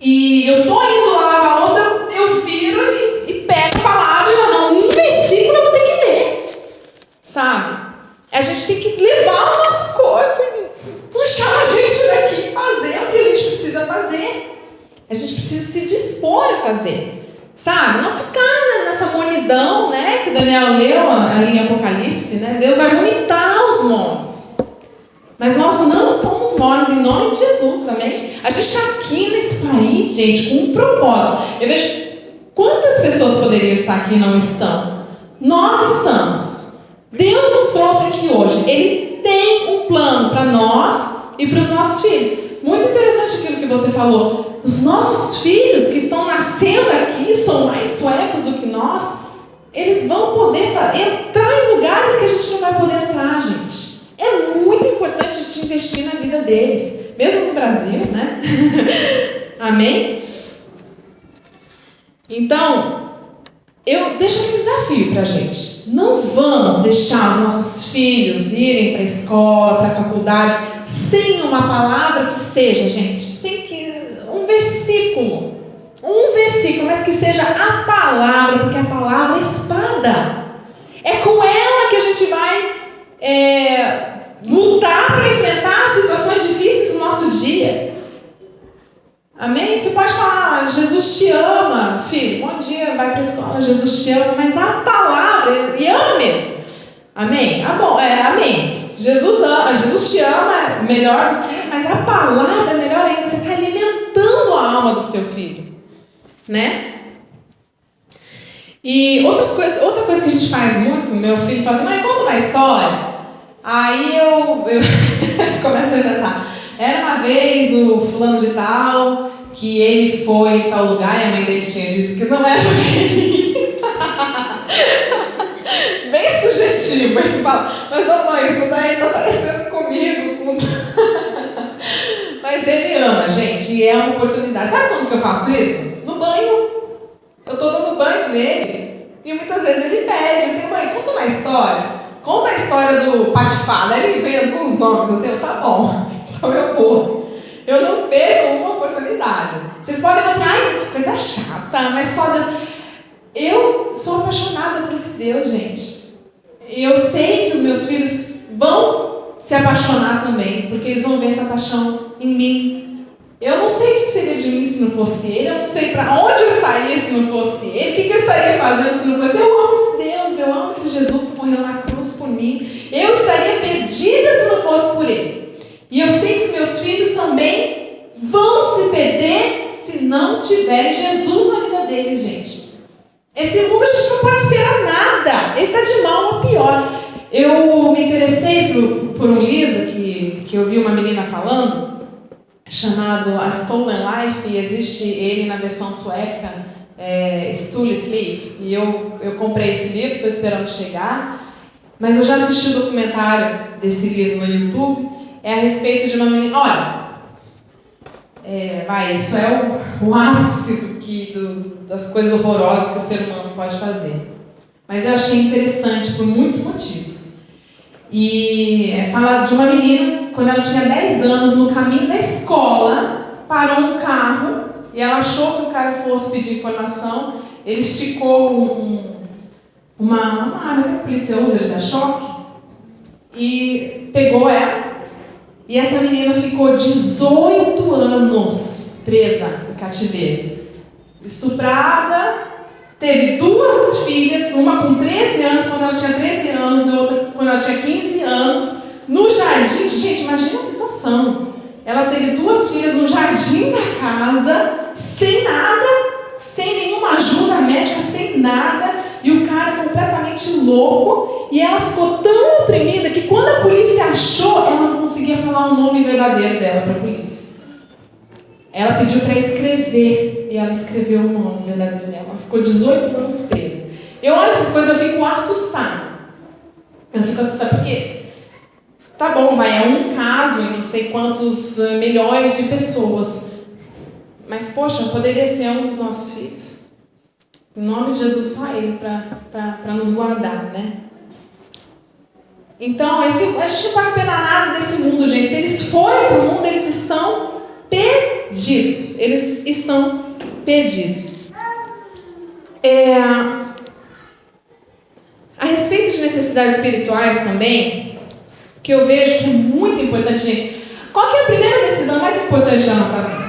e eu tô indo lá lavar a louça, eu viro e pego a palavra e não, um versículo eu vou ter que ler. Sabe? A gente tem que levar o nosso corpo e puxar a gente daqui e fazer o que a gente precisa fazer. A gente precisa se dispor a fazer. Sabe? Não ficar nessa monidão, né, que Daniel leu ali em Apocalipse, né? Deus vai vomitar os mornos. Mas nós não somos mornos em nome de Jesus, amém? A gente está aqui nesse país, gente, com um propósito. Eu vejo quantas pessoas poderiam estar aqui e não estão. Nós estamos. Deus nos trouxe aqui hoje. Ele tem um plano para nós e para os nossos filhos. Muito interessante aquilo que você falou. Os nossos filhos que estão nascendo aqui são mais suecos do que nós. Eles vão poder entrar em lugares que a gente não vai poder entrar, gente. É muito importante a gente investir na vida deles. Mesmo no Brasil, né? Amém? Então, eu deixo aqui um desafio pra gente. Não vamos deixar os nossos filhos irem para a escola, para a faculdade, sem uma palavra que seja, gente, sem que um versículo, mas que seja a palavra, porque a palavra é espada. É com ela que a gente vai lutar para enfrentar situações difíceis no nosso dia. Amém? Você pode falar: Jesus te ama, filho, bom dia, vai para a escola, Jesus te ama, mas a palavra, e ama mesmo. Amém? Amém. Jesus te ama melhor do que, mas a palavra é melhor ainda. Você está alimentando a alma do seu filho, né? E outra coisa que a gente faz muito, meu filho fala assim: mãe, conta uma história. Aí eu começo a inventar. Era uma vez o fulano de tal, que ele foi em tal lugar e a mãe dele tinha dito que não era ele. Bem sugestivo. Ele fala: mas ô mãe, isso daí tá parecendo comigo. Mas ele ama, gente, e é uma oportunidade. Sabe quando que eu faço isso? No banho. Eu tô dando banho nele e muitas vezes ele pede assim: mãe, conta uma história. Conta a história do Patifada. Aí ele inventa uns nomes assim: tá bom, então eu vou. Eu não perco uma oportunidade. Vocês podem falar assim: ai, que coisa chata, mas só Deus. Eu sou apaixonada por esse Deus, gente. E eu sei que os meus filhos vão se apaixonar também, porque eles vão ver essa paixão em mim. Eu não sei o que seria de mim se não fosse ele. Eu não sei para onde eu estaria se não fosse ele. O que eu estaria fazendo se não fosse ele. Eu amo esse Deus, eu amo esse Jesus que morreu na cruz por mim. Eu estaria perdida se não fosse por ele. E eu sei que os meus filhos também vão se perder se não tiverem Jesus na vida deles, gente. Esse mundo a gente não pode esperar nada. Ele está de mal a pior. Eu me interessei por um livro que eu vi uma menina falando, chamado A Stolen Life, e existe ele na versão sueca, Stulet Life. E eu comprei esse livro, estou esperando chegar. Mas eu já assisti o documentário desse livro no YouTube. É a respeito de uma menina. Olha, isso é o ápice das coisas horrorosas que o ser humano pode fazer. Mas eu achei interessante por muitos motivos. E fala de uma menina, quando ela tinha 10 anos, no caminho da escola, parou um carro e ela achou que o cara fosse pedir informação. Ele esticou uma arma que a polícia usa de dar choque e pegou ela. E essa menina ficou 18 anos presa em cativeiro. Estuprada, teve 2 filhas, uma com 13 anos, quando ela tinha 13 anos, e outra quando ela tinha 15 anos, no jardim. Gente, imagina a situação. Ela teve 2 filhas no jardim da casa, sem nada, sem nenhuma ajuda médica, sem nada, e o cara completamente louco, e ela ficou tão oprimida que quando a polícia achou, ela não conseguia falar o nome verdadeiro dela para a polícia. Ela pediu para escrever, e ela escreveu o nome verdadeiro dela. Ela ficou 18 anos presa. Eu olho essas coisas, eu fico assustada. Eu fico assustada porque, tá bom, é um caso em não sei quantos milhões de pessoas. Mas, poxa, poderia ser um dos nossos filhos. Em nome de Jesus, só Ele para nos guardar, né? Então, a gente não pode esperar nada desse mundo, gente. Se eles forem para o mundo, eles estão perdidos. Eles estão perdidos. A respeito de necessidades espirituais também, que eu vejo que é muito importante, gente. Qual que é a primeira decisão mais importante da nossa vida?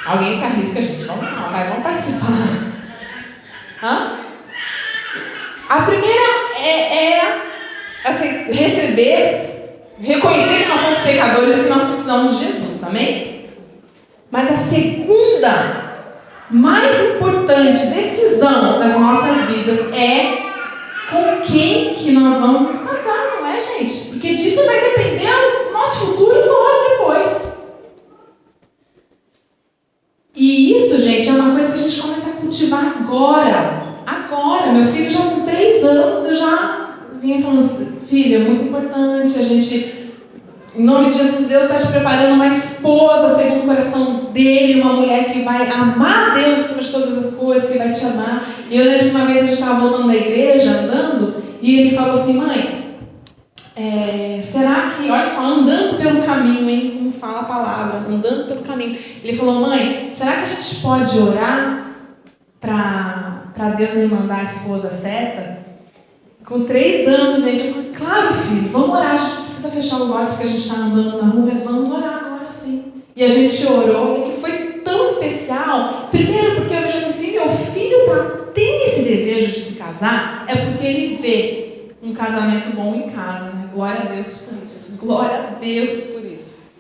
Alguém se arrisca, gente. Vamos lá, vamos participar. A primeira assim, reconhecer que nós somos pecadores e que nós precisamos de Jesus, amém? Mas a segunda mais importante decisão das nossas vidas é com quem que nós vamos nos casar, não é, gente? Porque disso vai depender o nosso futuro todo depois. E isso, gente, é uma coisa que a gente começa a cultivar agora. Agora, meu filho já com 3 anos, eu já vinha falando assim, filho, é muito importante a gente, em nome de Jesus, Deus está te preparando uma esposa segundo o coração dele, uma mulher que vai amar a Deus acima de todas as coisas, que vai te amar. E eu lembro que uma vez a gente estava voltando da igreja, andando, e ele falou assim, mãe, será que, olha só, andando pelo caminho, hein? Não fala a palavra, andando pelo caminho. Ele falou, mãe, será que a gente pode orar para Deus me mandar a esposa certa? Com 3 anos, gente, eu falei, claro, filho, vamos orar. A gente não precisa fechar os olhos porque a gente está andando na rua, mas vamos orar agora sim. E a gente orou, e que foi tão especial. Primeiro, porque eu vejo assim, se meu filho tem esse desejo de se casar, é porque ele vê um casamento bom em casa, né? Glória a Deus por isso. Glória a Deus por isso.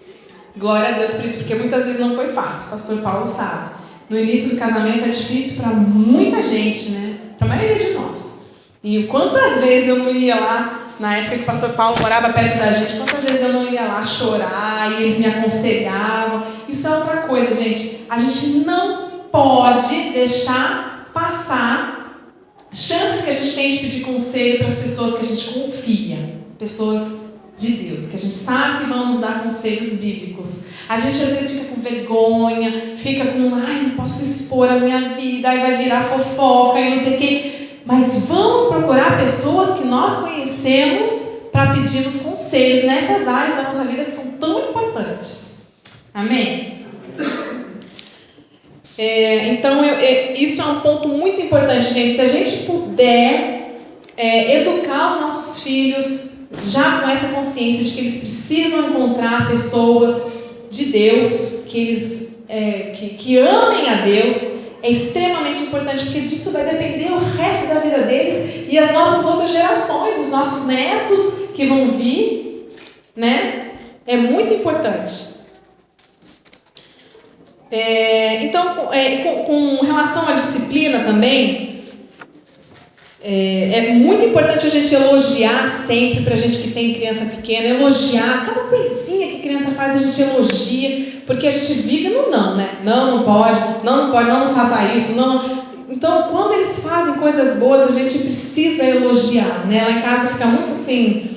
Glória a Deus por isso, porque muitas vezes não foi fácil, o pastor Paulo sabe. No início do casamento é difícil para muita gente, né? Para a maioria de nós. E quantas vezes eu não ia lá, na época que o pastor Paulo morava perto da gente, quantas vezes eu não ia lá chorar e eles me aconselhavam. Isso é outra coisa, gente. A gente não pode deixar passar chances que a gente tem de pedir conselho para as pessoas que a gente confia. Pessoas de Deus, que a gente sabe que vão nos dar conselhos bíblicos. A gente às vezes fica com vergonha, fica com, não posso expor a minha vida, aí vai virar fofoca e não sei o quê. Mas vamos procurar pessoas que nós conhecemos para pedirmos conselhos nessas áreas da nossa vida que são tão importantes. Amém? Então, isso é um ponto muito importante, gente. Se a gente puder educar os nossos filhos já com essa consciência de que eles precisam encontrar pessoas de Deus, que eles que amem a Deus, é extremamente importante, porque disso vai depender o resto da vida deles e as nossas outras gerações, os nossos netos que vão vir, né? É muito importante. Então, com relação à disciplina também, é muito importante a gente elogiar sempre, pra gente que tem criança pequena, elogiar cada coisinha que a criança faz, a gente elogia, porque a gente vive no não, né? Não pode, não faça isso, não. Então, quando eles fazem coisas boas, a gente precisa elogiar, né? Lá em casa fica muito assim,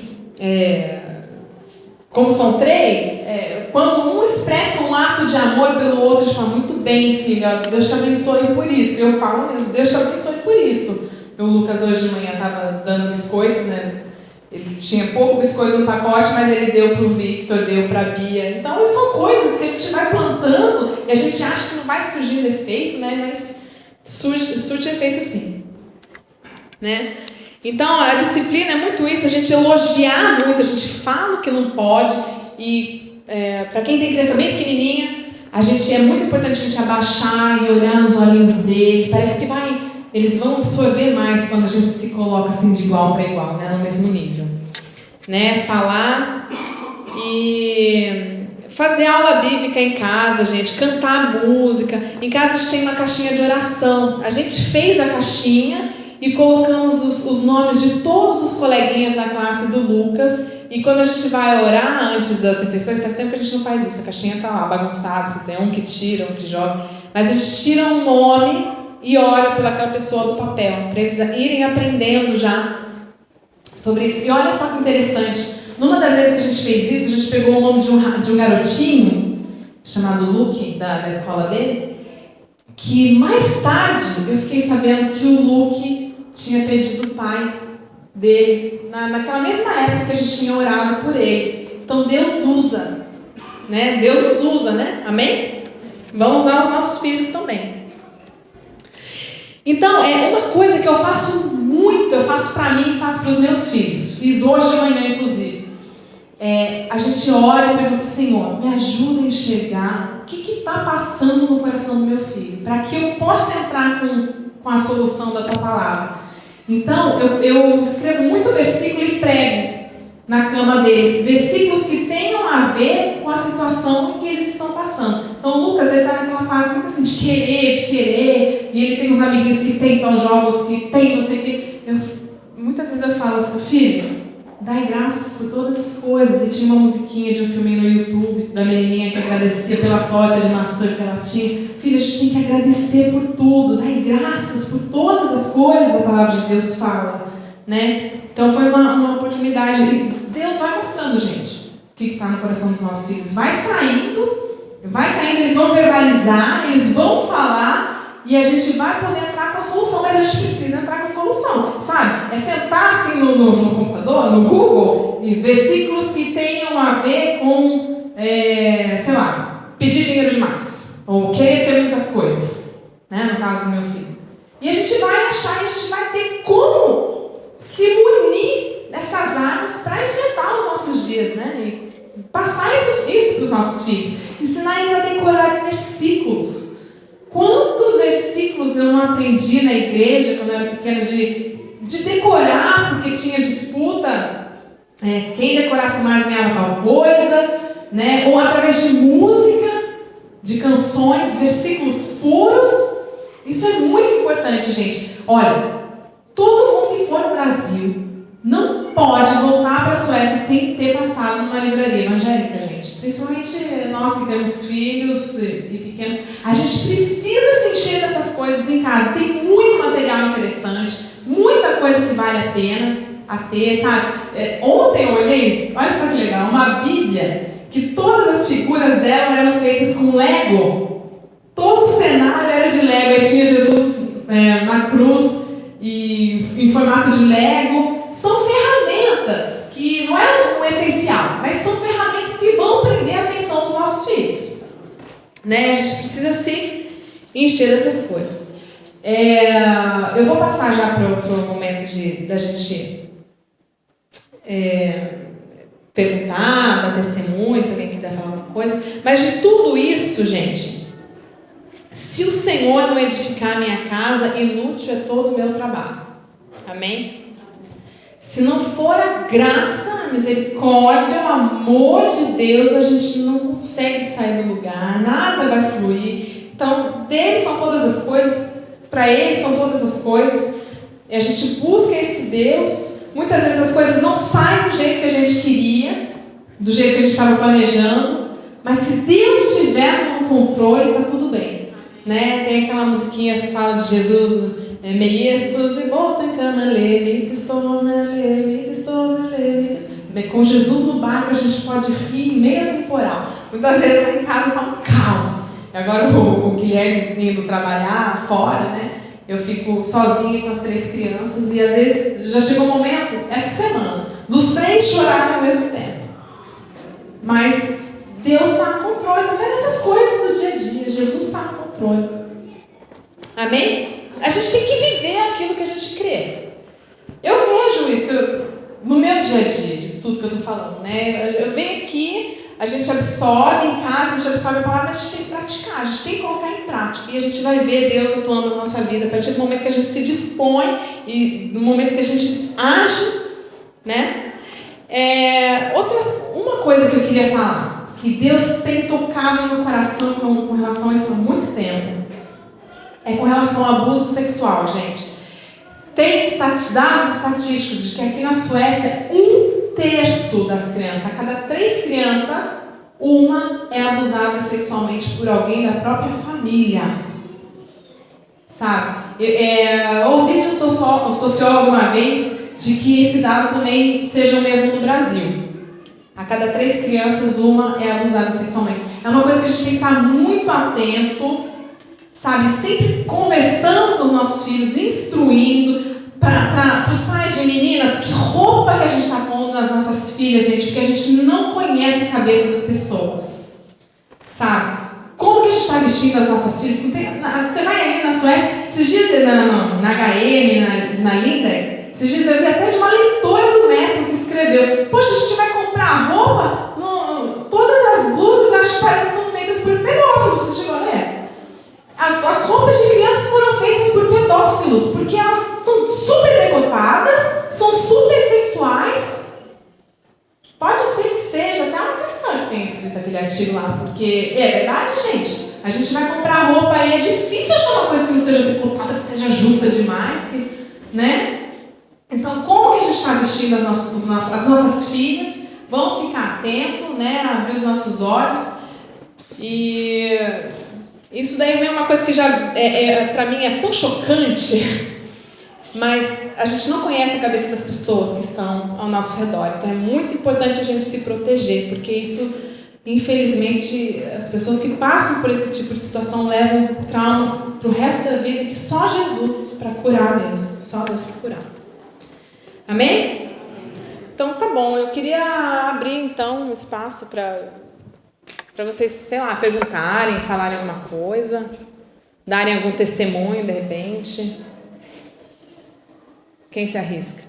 como são 3, quando um expressa um ato de amor pelo outro, a gente fala, muito bem, filha, Deus te abençoe por isso. Eu falo isso, Deus te abençoe por isso. O Lucas hoje de manhã estava dando biscoito, né? Ele tinha pouco biscoito no pacote, mas ele deu para o Victor, deu para a Bia. Então, isso são coisas que a gente vai plantando e a gente acha que não vai surgir efeito, né? Mas surge efeito sim. Né? Então, a disciplina é muito isso, a gente elogiar muito, a gente fala o que não pode. E para quem tem criança bem pequenininha, é muito importante a gente abaixar e olhar nos olhinhos dele. Parece que eles vão absorver mais quando a gente se coloca assim de igual para igual, né, no mesmo nível. Né? Falar e fazer aula bíblica em casa, gente, cantar música. Em casa a gente tem uma caixinha de oração. A gente fez a caixinha e colocamos os nomes de todos os coleguinhas da classe do Lucas. E quando a gente vai orar antes das refeições, faz tempo que a gente não faz isso. A caixinha está lá bagunçada, se tem um que tira, um que joga. Mas a gente tira um nome e ora pelaquela pessoa do papel, para eles irem aprendendo já sobre isso. E olha só que interessante, numa das vezes que a gente fez isso, a gente pegou o nome de um garotinho, chamado Luke, da escola dele, que mais tarde eu fiquei sabendo que o Luke tinha pedido o pai dele, naquela mesma época que a gente tinha orado por ele. Então Deus usa, né? Deus nos usa, né? Amém? Vamos usar os nossos filhos também. Então, é uma coisa que eu faço muito, eu faço para mim e faço para os meus filhos. Fiz hoje de manhã, inclusive. A gente ora e pergunta, Senhor, me ajuda a enxergar o que está passando no coração do meu filho, para que eu possa entrar com a solução da tua palavra. Então, eu escrevo muito versículo e prego na cama deles, versículos que tenham a ver com a situação que eles estão passando. Então o Lucas, ele está naquela fase muito assim de querer, e ele tem uns amiguinhos que tentam jogos, que tem não sei o que. Muitas vezes eu falo assim, filho, dai graças por todas as coisas. E tinha uma musiquinha de um filminho no YouTube da menininha que agradecia pela torta de maçã que ela tinha. Filho, a gente tem que agradecer por tudo, dai graças por todas as coisas, a palavra de Deus fala, né? Então foi uma oportunidade. Deus vai mostrando, gente, o que está no coração dos nossos filhos. Vai saindo, eles vão verbalizar, eles vão falar e a gente vai poder entrar com a solução. Mas a gente precisa entrar com a solução, sabe? É sentar assim no computador, no Google, e versículos que tenham a ver com, sei lá, pedir dinheiro demais, ou querer ter muitas coisas, né? No caso do meu filho. E a gente vai achar, e a gente vai ter como se munir dessas armas para enfrentar os nossos dias, né? E passar isso para os nossos filhos. Ensinar eles a decorarem versículos. Quantos versículos eu não aprendi na igreja quando eu era pequena de decorar, porque tinha disputa, quem decorasse mais ganhava tal coisa, né? Ou através de música, de canções, versículos puros. Isso é muito importante, gente. Olha, todo mundo que for no Brasil não pode voltar para a Suécia sem ter passado numa livraria evangélica, gente. Principalmente nós que temos filhos e pequenos. A gente precisa se encher dessas coisas em casa. Tem muito material interessante, muita coisa que vale a pena a ter, sabe? Ontem eu olhei, olha só que legal, uma Bíblia que todas as figuras dela eram feitas com Lego. Todo o cenário era de Lego. Aí tinha Jesus na cruz e em formato de Lego. São ferramentas que não é um essencial, mas são ferramentas que vão prender a atenção dos nossos filhos, né? A gente precisa se encher dessas coisas. Eu vou passar já para o momento da gente perguntar, dar testemunho, se alguém quiser falar alguma coisa. Mas de tudo isso, gente, se o Senhor não edificar a minha casa, inútil é todo o meu trabalho. Amém? Se não for a graça, a misericórdia, o amor de Deus, a gente não consegue sair do lugar, nada vai fluir. Então, dele são todas as coisas, para ele são todas as coisas. E a gente busca esse Deus. Muitas vezes as coisas não saem do jeito que a gente queria, do jeito que a gente estava planejando, mas se Deus estiver no controle, está tudo bem. Né? Tem aquela musiquinha que fala de Jesus, me Jesus e bota em cama, levites, com Jesus no barco a gente pode rir em meio temporal. Muitas vezes lá em casa está um caos. E agora o Guilherme indo trabalhar fora, né? Eu fico sozinha com as 3 crianças e às vezes já chegou um momento, essa semana, dos 3 chorarem ao mesmo tempo. Mas Deus está no controle, até nessas coisas do dia a dia. Jesus está no controle. Amém? A gente tem que viver aquilo que a gente crê. Eu vejo isso no meu dia a dia, disso tudo que eu estou falando, né? Eu venho aqui, a gente absorve em casa, a gente absorve a palavra, mas a gente tem que praticar, a gente tem que colocar em prática. E a gente vai ver Deus atuando na nossa vida a partir do momento que a gente se dispõe e do momento que a gente age, né? Uma coisa que eu queria falar, que Deus tem tocado no meu coração com relação a isso há muito tempo, é com relação ao abuso sexual, gente. Tem dados estatísticos de que aqui na Suécia, 1/3 das crianças, a cada 3 crianças, uma é abusada sexualmente por alguém da própria família. Sabe? Eu ouvi de um sociólogo uma vez de que esse dado também seja o mesmo no Brasil. A cada 3 crianças, uma é abusada sexualmente. É uma coisa que a gente tem que estar muito atento, sabe, sempre conversando com os nossos filhos, instruindo, para os pais de meninas, que roupa que a gente está pondo nas nossas filhas, gente, porque a gente não conhece a cabeça das pessoas, sabe? Como que a gente está vestindo as nossas filhas? Você vai ali na Suécia, esses dias na HM, na Lindex, esses dias eu vi até de uma leitora do Metro que escreveu: poxa, a gente vai comprar roupa, todas as blusas acho que parecem que são feitas por pedófilos. Você chegou a ler? As roupas de crianças foram feitas por pedófilos, porque elas são super decotadas, são super sexuais. Pode ser que seja até uma questão que tenha escrito aquele artigo lá, porque é verdade, gente. A gente vai comprar roupa e é difícil achar uma coisa que não seja decotada, que seja justa demais, né? Então, como que a gente está vestindo as nossas filhas? Vamos ficar atentos, né? Abrir os nossos olhos. E isso daí é uma coisa que já, para mim, é tão chocante, mas a gente não conhece a cabeça das pessoas que estão ao nosso redor. Então é muito importante a gente se proteger, porque isso, infelizmente, as pessoas que passam por esse tipo de situação levam traumas para o resto da vida, que só Jesus para curar mesmo, só Deus para curar. Amém? Então tá bom, eu queria abrir então um espaço para vocês, sei lá, perguntarem, falarem alguma coisa, darem algum testemunho de repente. Quem se arrisca?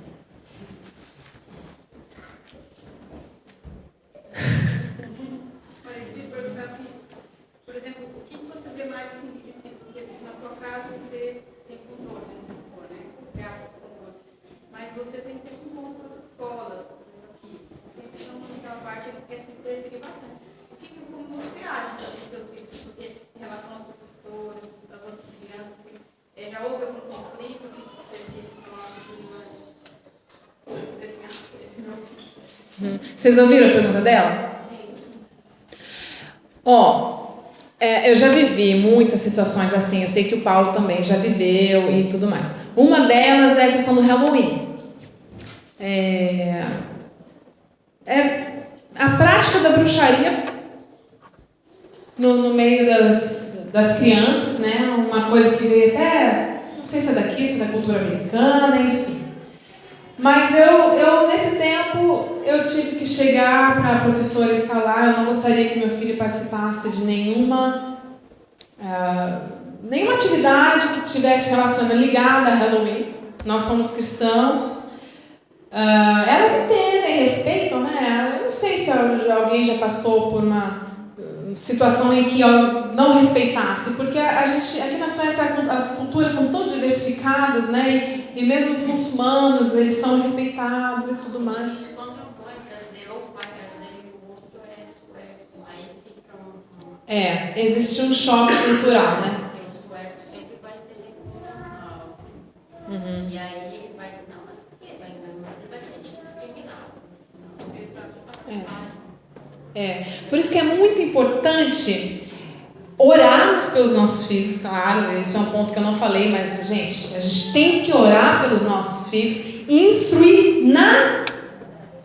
Mas eu queria perguntar assim, por exemplo, o que você vê mais assim, difícil? Porque na sua casa você tem controle, né? Mas você tem sempre um ponto com as escolas, por exemplo, aqui. Sempre estão naquela parte, eles querem se preferir bastante. Como você acha dos seus filhos? Porque em relação aos professores, às outras crianças, assim, já houve algum conflito que teve que falar desse meu filho? Vocês ouviram a pergunta dela? Eu já vivi muitas situações assim. Eu sei que o Paulo também já viveu e tudo mais. Uma delas é a questão do Halloween. A prática da bruxaria no meio das crianças, né? Uma coisa que veio até, não sei se é daqui, se é da cultura americana, enfim. Mas eu nesse tempo, eu tive que chegar para a professora e falar: eu não gostaria que meu filho participasse de nenhuma atividade que tivesse ligada a Halloween. Nós somos cristãos. Elas entendem, respeitam, né? Eu não sei se alguém já passou por uma situação em que não respeitasse, porque a gente, aqui na Suécia, as culturas são tão diversificadas, né? e mesmo os muçulmanos, eles são respeitados e tudo mais. Quando é um pai brasileiro, ou o pai brasileiro e o outro é sueco, aí fica Existe um choque cultural, né? Porque o sueco sempre vai ter e aí ele vai dizer, não, mas por quê? Mas ele vai se sentir discriminado. Por isso que é muito importante orarmos pelos nossos filhos, claro, esse é um ponto que eu não falei, mas, gente, a gente tem que orar pelos nossos filhos e instruir na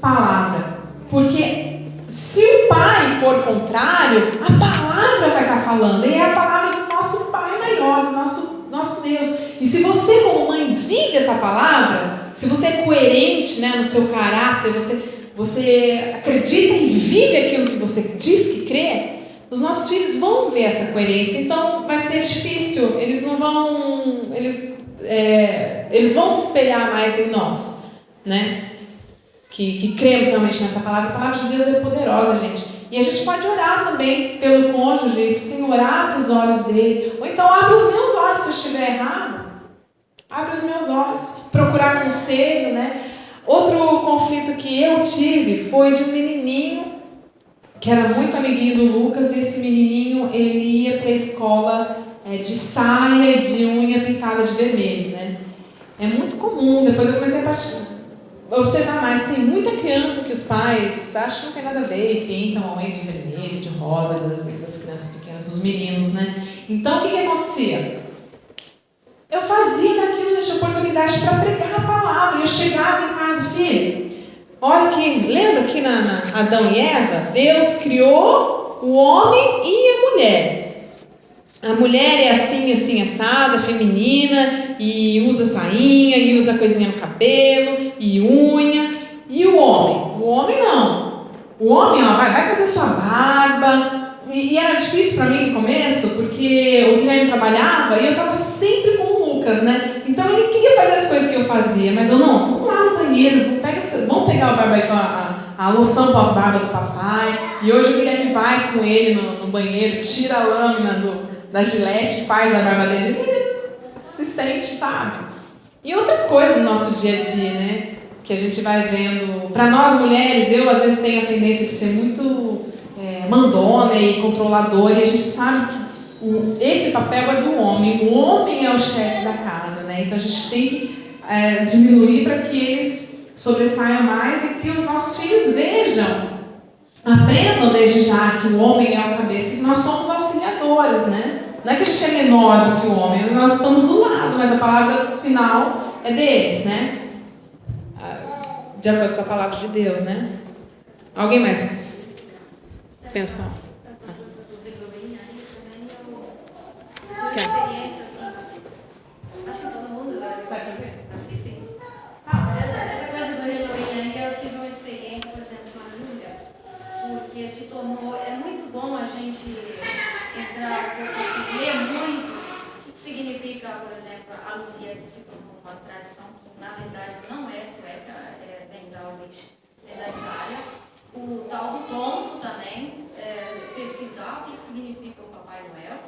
palavra, porque se o pai for contrário, a palavra vai estar falando, e é a palavra do nosso Pai maior, do nosso Deus. E se você, como mãe, vive essa palavra, se você é coerente, né, no seu caráter, você acredita e vive aquilo que você diz que crê, os nossos filhos vão ver essa coerência. Então vai ser difícil, eles vão se espelhar mais em nós, né? Que cremos realmente nessa palavra. A palavra de Deus é poderosa, gente. E a gente pode orar também pelo cônjuge, assim, orar para os olhos dele. Ou então abre os meus olhos se eu estiver errado. Abre os meus olhos. Procurar conselho, né? Outro conflito que eu tive foi de um menininho que era muito amiguinho do Lucas, e esse menininho, ele ia para a escola de saia e de unha pintada de vermelho, né? É muito comum. Depois eu comecei a observar mais, tem muita criança que os pais acham que não tem nada a ver e pintam a unha de vermelho, de rosa, das crianças pequenas, dos meninos, né? Então, o que acontecia? Eu fazia daquilo de oportunidade para pregar a palavra. Eu chegava em casa, filho, olha aqui, lembra que na Adão e Eva, Deus criou o homem e a mulher. A mulher é assim, assim, assada, feminina, e usa sainha, e usa coisinha no cabelo, e unha. E o homem? O homem não. O homem, vai fazer sua barba. E era difícil para mim no começo, porque o Guilherme trabalhava e eu estava sempre com o Lucas, né? Então ele queria fazer as coisas que eu fazia, mas eu não, vamos lá no banheiro, vamos pegar o barba com a loção pós-barba do papai. E hoje o Guilherme vai com ele no banheiro, tira a lâmina da Gillette, faz a barba dele, ele se sente, sabe? E outras coisas no nosso dia a dia, né? Que a gente vai vendo. Para nós mulheres, eu às vezes tenho a tendência de ser muito mandona e controladora, e a gente sabe que esse papel é do homem. O homem é o chefe da casa, né? Então a gente tem que diminuir para que eles sobressaiam mais e que os nossos filhos vejam, aprendam desde já que o homem é o cabeça e que nós somos auxiliadores, né? Não é que a gente é menor do que o homem, nós estamos do lado, mas a palavra final é deles, né? De acordo com a palavra de Deus, né? Alguém mais pensou? Essa coisa do Halloween aí também eu tive experiência assim. Acho que todo mundo vai ver. Acho que sim. Essa coisa do Halloween aí eu tive uma experiência, por exemplo, com a Júlia, porque se tornou. É muito bom a gente entrar, ler muito o que significa, por exemplo, a Luzia, que se tornou uma tradição que na verdade não é sueca, vem da origem, é da Itália. O tal do tonto também, pesquisar o que significa o Papai Noel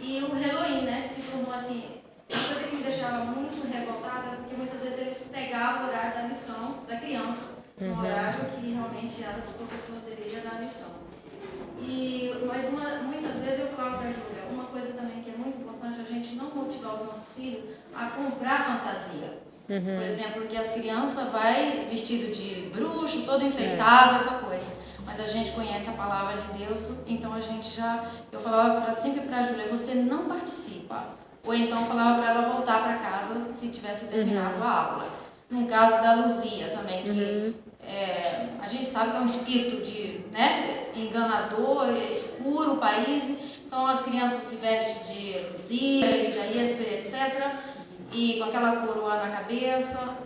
e o Halloween, né, que se tornou assim, uma coisa que me deixava muito revoltada, porque muitas vezes eles pegavam o horário da missão da criança, um horário que realmente os professores deveriam dar a missão. Mas muitas vezes eu falo para a Júlia, uma coisa também que é muito importante, a gente não motivar os nossos filhos a comprar fantasia. Por exemplo, que as crianças vai vestido de bruxo, todo enfeitado, essa coisa. Mas a gente conhece a palavra de Deus, então a gente eu falava sempre para a Júlia, você não participa. Ou então eu falava para ela voltar para casa se tivesse terminado a aula. No caso da Luzia também, que a gente sabe que é um espírito enganador, escuro o país, então as crianças se vestem de Luzia, e daí, etc., e com aquela coroa na cabeça,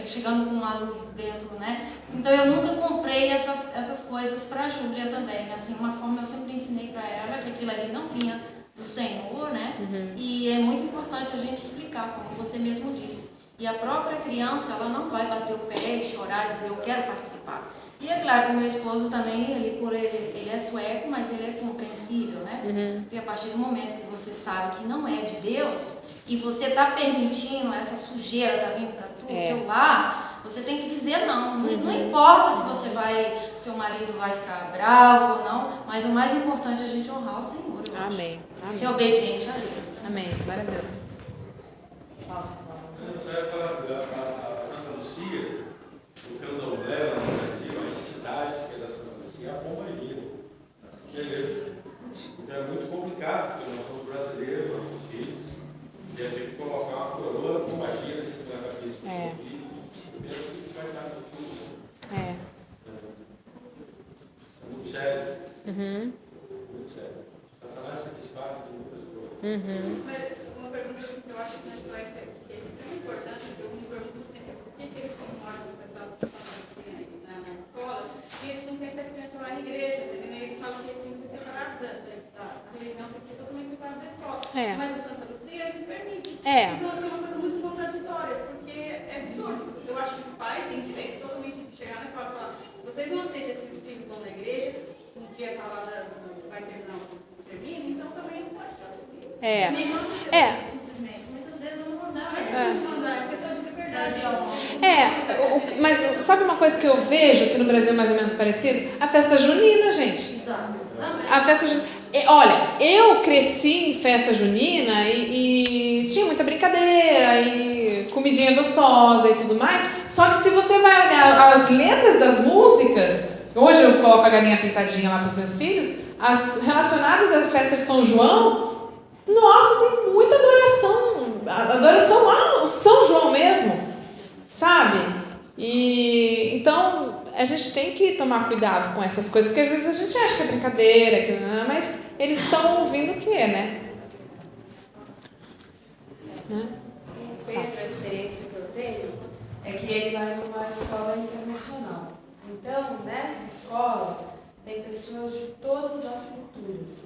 chegando com uma luz dentro, né? Então eu nunca comprei essas coisas para a Júlia também, assim, uma forma eu sempre ensinei para ela que aquilo ali não vinha do Senhor, né? E é muito importante a gente explicar, como você mesmo disse. E a própria criança, ela não vai bater o pé e chorar, dizer eu quero participar. E é claro que o meu esposo também, ele é sueco, mas ele é compreensível, né? Porque a partir do momento que você sabe que não é de Deus, e você está permitindo essa sujeira tá vindo para tu, teu lar, você tem que dizer não. Não importa se você vai, seu marido vai ficar bravo ou não, mas o mais importante é a gente honrar o Senhor. Amém. Amém. Ser obediente a Ele. Amém. Maravilhoso. Nessa época, a Santa Lucia, o candomblé lá no Brasil, a entidade que é da Santa Lucia, é a Pombagira. Beleza? Isso é muito complicado, porque nós somos brasileiros, nossos filhos, e a gente colocar uma coroa Pombagira em cima da cabeça do seu filho, e assim que vai dar tudo. É. É muito sério. Muito sério. Satanás satisfaz de muitas coisas. Mas uma pergunta que eu acho que na Suécia é extremamente importante, que eu me pergunto sempre por que eles conformam as pessoas que estão na escola, e eles não têm para as crianças lá na igreja, entendeu? Eles falam que tem que ser separado da religião, tem que ser totalmente separado da escola. Mas a Santa Lucia, eles permitem. Então, assim, é uma coisa muito contraditória, porque é absurdo. Eu acho que os pais têm direito totalmente de chegar na escola e falar: se vocês não aceitam que os filhos vão na igreja, um dia está lá, vai terminar o termino, então também não pode ficar assim. Simplesmente. Muitas vezes eu não mandava. Mas sabe uma coisa que eu vejo que no Brasil é mais ou menos parecido? A festa junina, gente. Exato. A festa junina. Olha, eu cresci em festa junina e tinha muita brincadeira e comidinha gostosa e tudo mais. Só que se você vai olhar as letras das músicas, hoje eu coloco a galinha pintadinha lá para os meus filhos, as relacionadas à festa de São João, nossa, tem muita adoração. Adoração lá, o São João mesmo, sabe? E então a gente tem que tomar cuidado com essas coisas, porque às vezes a gente acha que é brincadeira, mas eles estão ouvindo o quê, né? O Pedro, a experiência que eu tenho é que ele vai numa escola internacional. Então, nessa escola, tem pessoas de todas as culturas.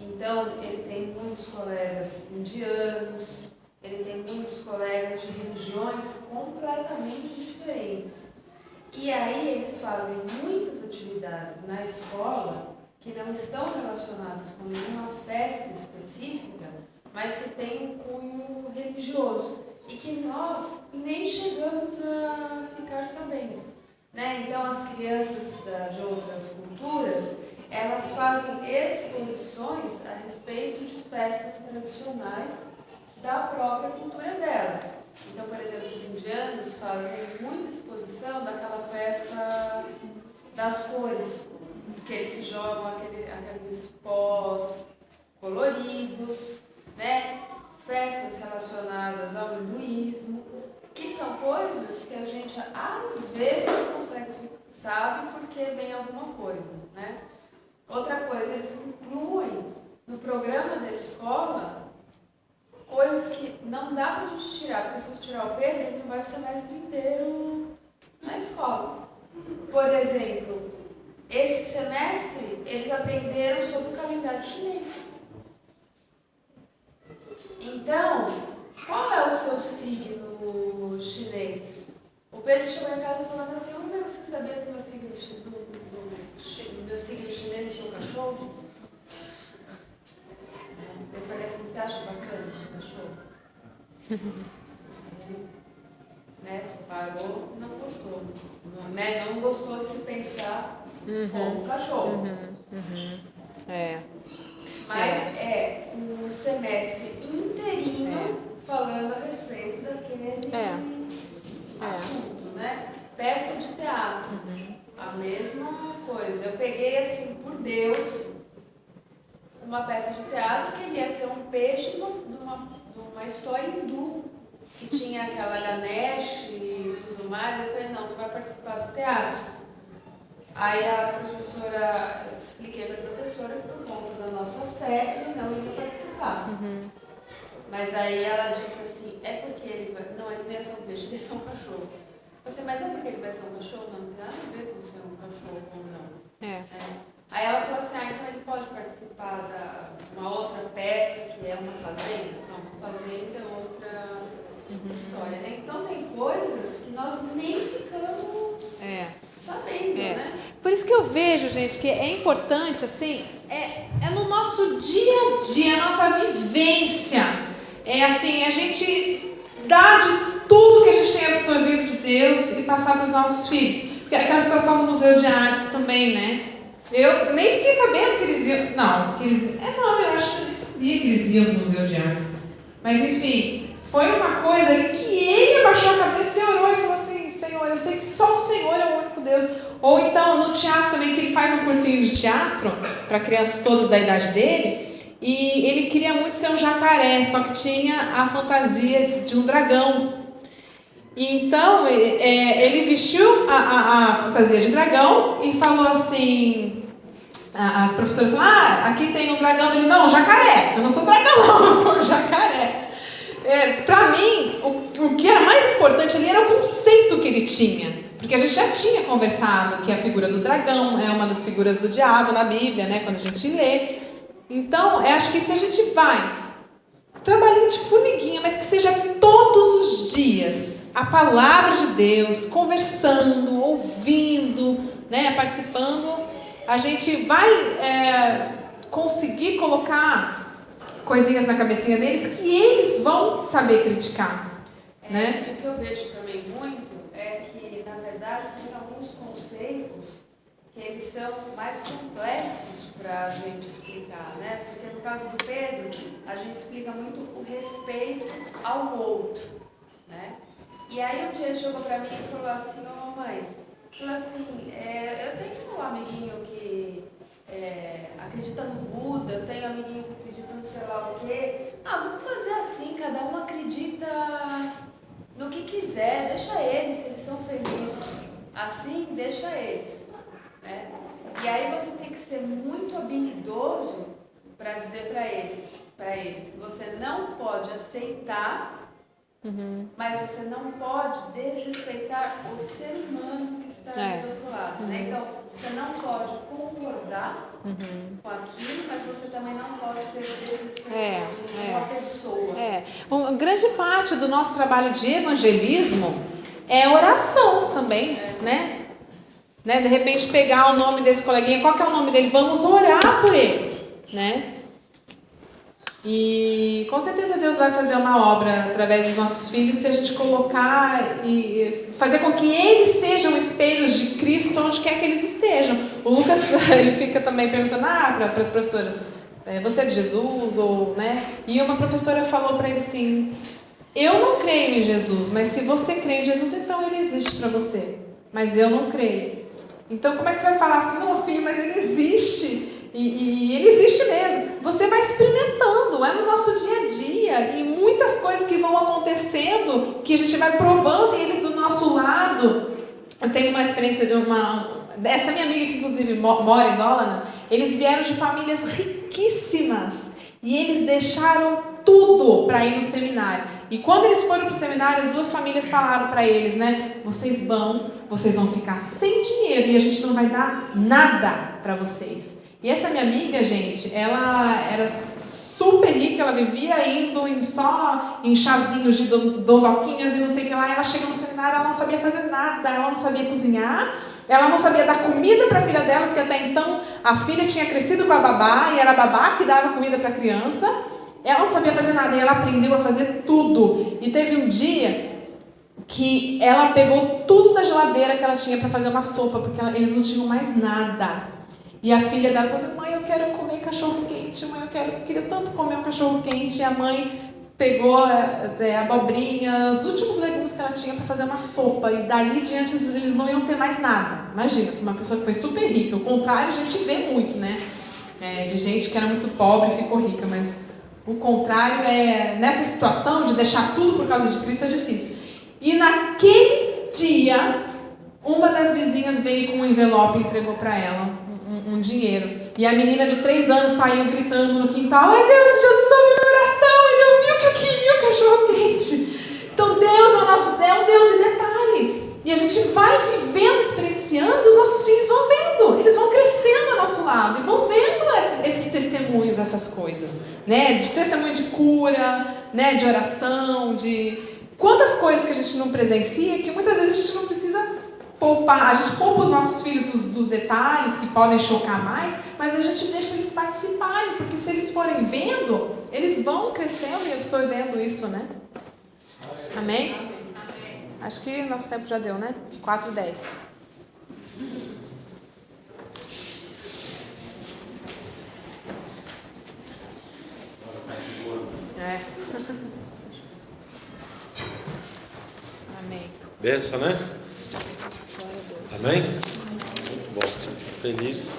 Então, ele tem muitos colegas indianos, ele tem muitos colegas de religiões completamente diferentes. E aí eles fazem muitas atividades na escola que não estão relacionadas com nenhuma festa específica, mas que tem um cunho religioso e que nós nem chegamos a ficar sabendo, né? Então as crianças de outras culturas, elas fazem exposições a respeito de festas tradicionais da própria cultura delas. Então, por exemplo, os indianos fazem muita exposição daquela festa das cores, que eles se jogam aqueles pós coloridos, né? Festas relacionadas ao hinduísmo, que são coisas que a gente às vezes sabe porque vem alguma coisa, né? Outra coisa, eles incluem no programa da escola coisas que não dá pra gente tirar, porque se eu tirar o Pedro, ele não vai o semestre inteiro na escola. Por exemplo, esse semestre eles aprenderam sobre o calendário chinês. Então, qual é o seu signo chinês? O Pedro chegou em casa e falou assim: você sabia que o meu signo chinês é o seu cachorro? Eu falei assim: você acha bacana esse cachorro? Né? Parou, não gostou. Não gostou de se pensar como cachorro. Mas é um semestre inteirinho falando a respeito daquele assunto, né? Peça de teatro, a mesma coisa. Eu peguei assim, por Deus, uma peça de teatro que ia ser um peixe numa história hindu, que tinha aquela Ganesh e tudo mais. Eu falei: não vai participar do teatro. Aí a professora, eu expliquei para a professora que por conta da nossa fé ele não ia participar. Mas aí ela disse assim: é porque ele não ia ser um peixe, ele ia ser um cachorro. Eu falei: mas é porque ele vai ser um cachorro? Não tem nada a ver com ser um cachorro ou não. Aí ela falou assim: então ele pode participar de uma outra peça que é uma fazenda? Não, uma fazenda é outra história, né? Então tem coisas que nós nem ficamos sabendo, né? Por isso que eu vejo, gente, que é importante, assim, é no nosso dia a dia, a nossa vivência. é assim, a gente dar de tudo que a gente tem absorvido de Deus e passar para os nossos filhos. Porque aquela situação do Museu de Artes também, né? Eu nem fiquei sabendo que eles iam... eu acho que eu nem sabia que eles iam no Museu de Artes. Mas enfim, foi uma coisa ali que ele abaixou a cabeça e orou e falou assim: Senhor, eu sei que só o Senhor é o único Deus. Ou então no teatro também, que ele faz um cursinho de teatro para crianças todas da idade dele. E ele queria muito ser um jacaré, só que tinha a fantasia de um dragão. E então ele vestiu a fantasia de dragão e falou assim, as professoras falaram: aqui tem um dragão. Ele: não, jacaré, eu não sou dragão não, eu sou jacaré. Para mim, o que era mais importante ali era o conceito que ele tinha, porque a gente já tinha conversado que a figura do dragão é uma das figuras do diabo na Bíblia, né, quando a gente lê. Então, eu acho que se a gente vai, trabalhinho de formiguinha, mas que seja todos os dias, a palavra de Deus, conversando, ouvindo, né, participando, a gente vai conseguir colocar coisinhas na cabecinha deles que eles vão saber criticar, né? O que eu vejo também muito é que, na verdade, tem alguns conceitos que eles são mais complexos para a gente explicar, né? Porque no caso do Pedro, a gente explica muito o respeito ao outro, né? E aí um dia ele chegou para mim e falou assim: ô mamãe, eu tenho um amiguinho que acredita no Buda, eu tenho um amiguinho que acredita no sei lá o quê. Vamos fazer assim, cada um acredita no que quiser, deixa eles, se eles são felizes assim, deixa eles, né? E aí você tem que ser muito habilidoso para dizer para eles que você não pode aceitar, mas você não pode desrespeitar o ser humano que está do outro lado, né? Então, você não pode concordar com aquilo, mas você também não pode ser desrespeitoso com uma pessoa. Uma grande parte do nosso trabalho de evangelismo é oração também, né? De repente pegar o nome desse coleguinha, qual que é o nome dele? Vamos orar por ele, né? E com certeza Deus vai fazer uma obra através dos nossos filhos se a gente colocar e fazer com que eles sejam espelhos de Cristo onde quer que eles estejam. O Lucas, ele fica também perguntando para as professoras: você é de Jesus? Ou, né? E uma professora falou para ele assim: eu não creio em Jesus, mas se você crê em Jesus, então ele existe para você. Mas eu não creio. Então como é que você vai falar assim: não, filho, mas ele existe? E ele existe mesmo. Você vai experimentando, é no nosso dia a dia. E muitas coisas que vão acontecendo, que a gente vai provando eles do nosso lado. Eu tenho uma experiência essa minha amiga que inclusive mora em Dólana, eles vieram de famílias riquíssimas. E eles deixaram tudo para ir no seminário. E quando eles foram para o seminário, as duas famílias falaram para eles, né? Vocês vão ficar sem dinheiro e a gente não vai dar nada para vocês. E essa minha amiga, gente, ela era super rica, ela vivia indo só em chazinhos de dondoquinhas e não sei o que lá. Ela chegou no seminário, ela não sabia fazer nada, ela não sabia cozinhar, ela não sabia dar comida para a filha dela, porque até então a filha tinha crescido com a babá e era a babá que dava comida para a criança. Ela não sabia fazer nada e ela aprendeu a fazer tudo. E teve um dia que ela pegou tudo da geladeira que ela tinha para fazer uma sopa, porque eles não tinham mais nada. E a filha dela falou assim: mãe, eu quero comer cachorro-quente, mãe, eu queria tanto comer um cachorro-quente. E a mãe pegou a abobrinha, os últimos legumes que ela tinha para fazer uma sopa. E dali diante eles não iam ter mais nada. Imagina, uma pessoa que foi super rica. O contrário a gente vê muito, né? De gente que era muito pobre e ficou rica. Mas o contrário nessa situação de deixar tudo por causa de Cristo é difícil. E naquele dia, uma das vizinhas veio com um envelope e entregou para ela um dinheiro. E a menina de 3 anos saiu gritando no quintal: ai Deus, Jesus ouviu minha oração, ele ouviu que eu queria o cachorro-quente. Então Deus é um Deus de detalhes. E a gente vai vivendo, experienciando, os nossos filhos vão vendo, eles vão crescendo ao nosso lado e vão vendo esses testemunhos, essas coisas, né? De testemunho de cura, né? De oração, de quantas coisas que a gente não presencia, que muitas vezes a gente não precisa poupar, a gente poupa os nossos filhos dos detalhes que podem chocar mais, mas a gente deixa eles participarem, porque se eles forem vendo, eles vão crescendo e absorvendo isso, né? Amém? Acho que nosso tempo já deu, né? 4:10. É. Amém. Benção, né? Glória a Deus. Amém? Muito bom. Fico feliz.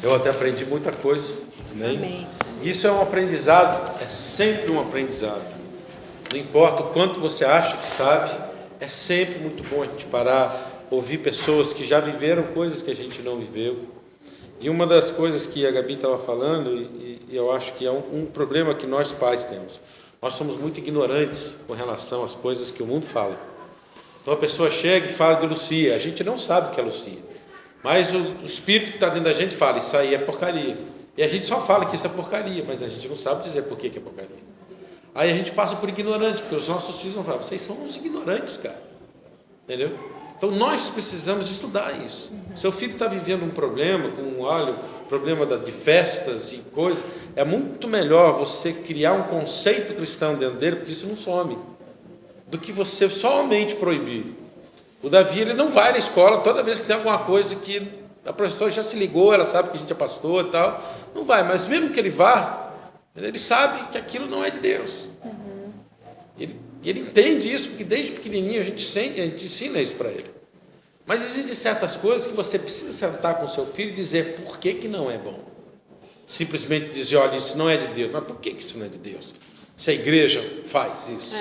Eu até aprendi muita coisa. Amém? Amém. Isso é um aprendizado, é sempre um aprendizado. Não importa o quanto você acha que sabe, é sempre muito bom a gente parar, ouvir pessoas que já viveram coisas que a gente não viveu. E uma das coisas que a Gabi estava falando, e eu acho que é um problema que nós pais temos. Nós somos muito ignorantes com relação às coisas que o mundo fala. Então a pessoa chega e fala de Lucia, a gente não sabe o que é Lucia. Mas o espírito que está dentro da gente fala, isso aí é porcaria. E a gente só fala que isso é porcaria, mas a gente não sabe dizer por que é porcaria. Aí a gente passa por ignorante, porque os nossos filhos vão falar, vocês são uns ignorantes, cara. Entendeu? Então nós precisamos estudar isso. Seu filho está vivendo um problema, problema de festas e coisas, é muito melhor você criar um conceito cristão dentro dele, porque isso não some, do que você somente proibir. O Davi, ele não vai na escola toda vez que tem alguma coisa que a professora já se ligou, ela sabe que a gente é pastor e tal, não vai, mas mesmo que ele vá, ele sabe que aquilo não é de Deus. Ele entende isso, porque desde pequenininho a gente ensina isso para ele. Mas existem certas coisas que você precisa sentar com o seu filho e dizer por que não é bom. Simplesmente dizer, olha, isso não é de Deus. Mas por que isso não é de Deus? Se a igreja faz isso.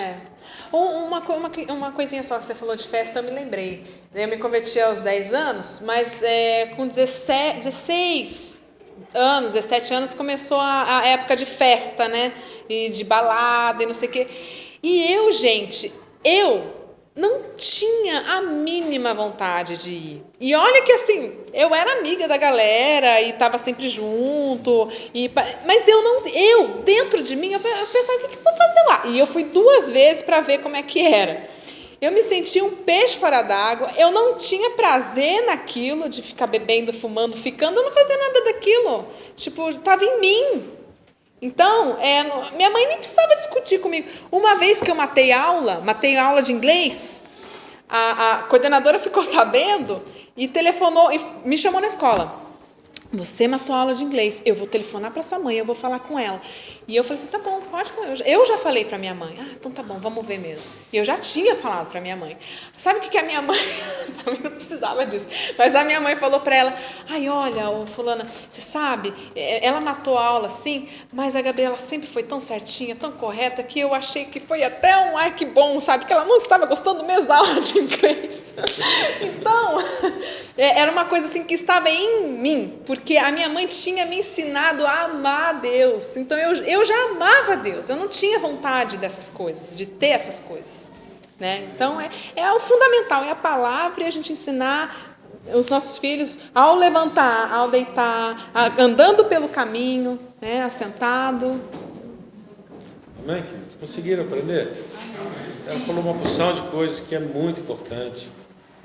Uma coisinha só que você falou de festa, eu me lembrei. Eu me converti aos 10 anos, mas com 16 anos, 17 anos, começou a época de festa, né? E de balada e não sei o quê. E eu não tinha a mínima vontade de ir. E olha que assim, eu era amiga da galera e estava sempre junto. Mas eu dentro de mim, eu pensava, o que eu vou fazer lá? E eu fui 2 vezes para ver como é que era. Eu me sentia um peixe fora d'água, eu não tinha prazer naquilo, de ficar bebendo, fumando, ficando, eu não fazia nada daquilo. Tipo, estava em mim. Então, minha mãe nem precisava discutir comigo. Uma vez que eu matei aula de inglês, a coordenadora ficou sabendo e telefonou, e me chamou na escola. Você matou a aula de inglês, eu vou telefonar para sua mãe, eu vou falar com ela. E eu falei assim, tá bom, pode falar. Eu já falei para minha mãe, então tá bom, vamos ver mesmo. E eu já tinha falado para minha mãe. Sabe o que a minha mãe, também não precisava disso, mas a minha mãe falou para ela, olha, fulana, você sabe, ela matou a aula sim, mas a Gabriela sempre foi tão certinha, tão correta, que eu achei que foi até ai que bom, sabe, que ela não estava gostando mesmo da aula de inglês. Então, era uma coisa assim que estava em mim, porque a minha mãe tinha me ensinado a amar a Deus. Então eu já amava a Deus, eu não tinha vontade dessas coisas, de ter essas coisas, né? Então é o fundamental, é a palavra e a gente ensinar os nossos filhos ao levantar, ao deitar, andando pelo caminho, né? Assentado. Amém, queridos? Conseguiram aprender? Ela falou uma porção de coisas que é muito importante.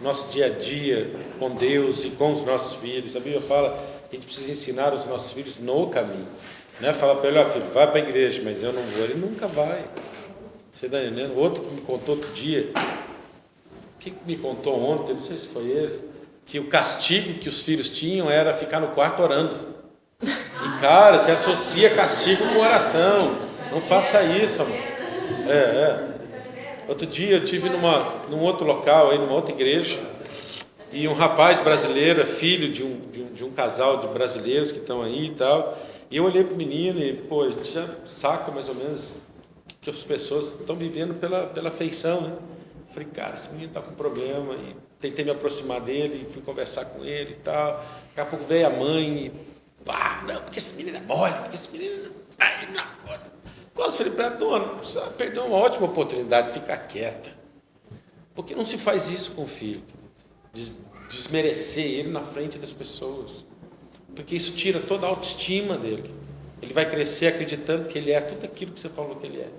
Nosso dia a dia com Deus e com os nossos filhos. A Bíblia fala que a gente precisa ensinar os nossos filhos no caminho. Não é falar para ele, filho, vai para a igreja, mas eu não vou. Ele nunca vai. Você está entendendo? Outro que me contou outro dia, que me contou ontem, não sei se foi ele, que o castigo que os filhos tinham era ficar no quarto orando. E, cara, se associa castigo com oração. Não faça isso, amor. Outro dia eu estive num outro local, numa outra igreja, e um rapaz brasileiro, filho de um casal de brasileiros que estão aí e tal, e eu olhei para o menino e, a gente já saca mais ou menos que as pessoas estão vivendo pela afeição, né? Falei, cara, esse menino está com problema, e tentei me aproximar dele, e fui conversar com ele e tal, daqui a pouco veio a mãe e, não, porque esse menino é mole, porque esse menino... Quase falei para ela, dona, você perdeu uma ótima oportunidade de ficar quieta. Por que não se faz isso com o filho? Desmerecer ele na frente das pessoas. Porque isso tira toda a autoestima dele. Ele vai crescer acreditando que ele é tudo aquilo que você falou que ele é.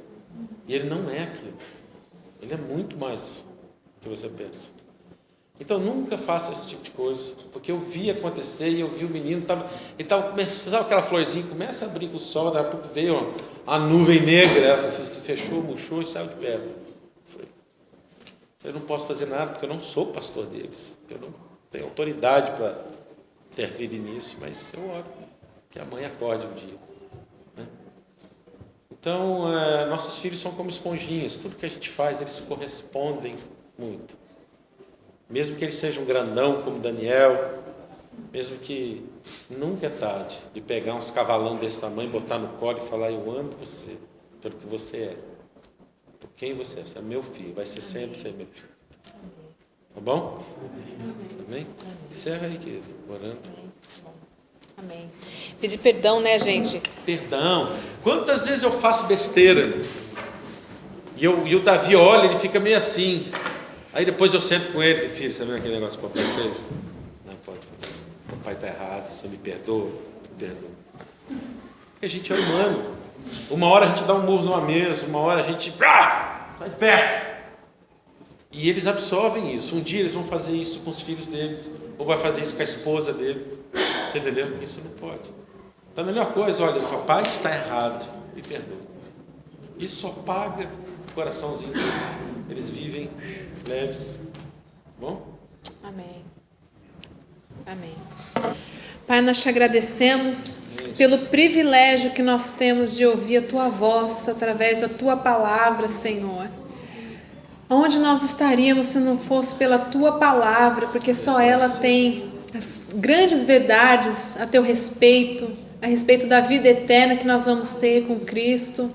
E ele não é aquilo. Ele é muito mais do que você pensa. Então nunca faça esse tipo de coisa, porque eu vi acontecer e eu vi o menino, ele estava começando, aquela florzinha, começa a abrir com o sol, daqui a pouco veio a nuvem negra, ela se fechou, murchou e saiu de perto. Eu não posso fazer nada, porque eu não sou pastor deles, eu não tenho autoridade para intervir nisso, mas eu oro, que a mãe acorde um dia. Né? Então, nossos filhos são como esponjinhas, tudo que a gente faz, eles correspondem muito. Mesmo que ele seja um grandão como Daniel, mesmo que nunca é tarde de pegar uns cavalão desse tamanho, botar no colo e falar: eu amo você, pelo que você é, por quem você é. Você é meu filho, vai ser sempre ser meu filho. Tá bom? Amém? Encerra aí, querido, orando. Amém. Pedir perdão, né, gente? Perdão. Quantas vezes eu faço besteira? E o Davi olha, ele fica meio assim. Aí depois eu sento com ele: filho, você viu aquele negócio que o papai fez? Não pode fazer. O papai está errado, você me perdoa? Me perdoa. Porque a gente é humano. Uma hora a gente dá um murro numa mesa, uma hora a gente sai de perto. E eles absorvem isso. Um dia eles vão fazer isso com os filhos deles, ou vai fazer isso com a esposa dele. Você entendeu? Isso não pode. Então a melhor coisa: olha, o papai está errado, me perdoa. Isso só paga o coraçãozinho deles. Eles vivem leves. Bom? Amém. Amém. Pai, nós te agradecemos pelo privilégio que nós temos de ouvir a tua voz através da tua palavra, Senhor. Onde nós estaríamos se não fosse pela tua palavra, porque só ela tem as grandes verdades a teu respeito, a respeito da vida eterna que nós vamos ter com Cristo.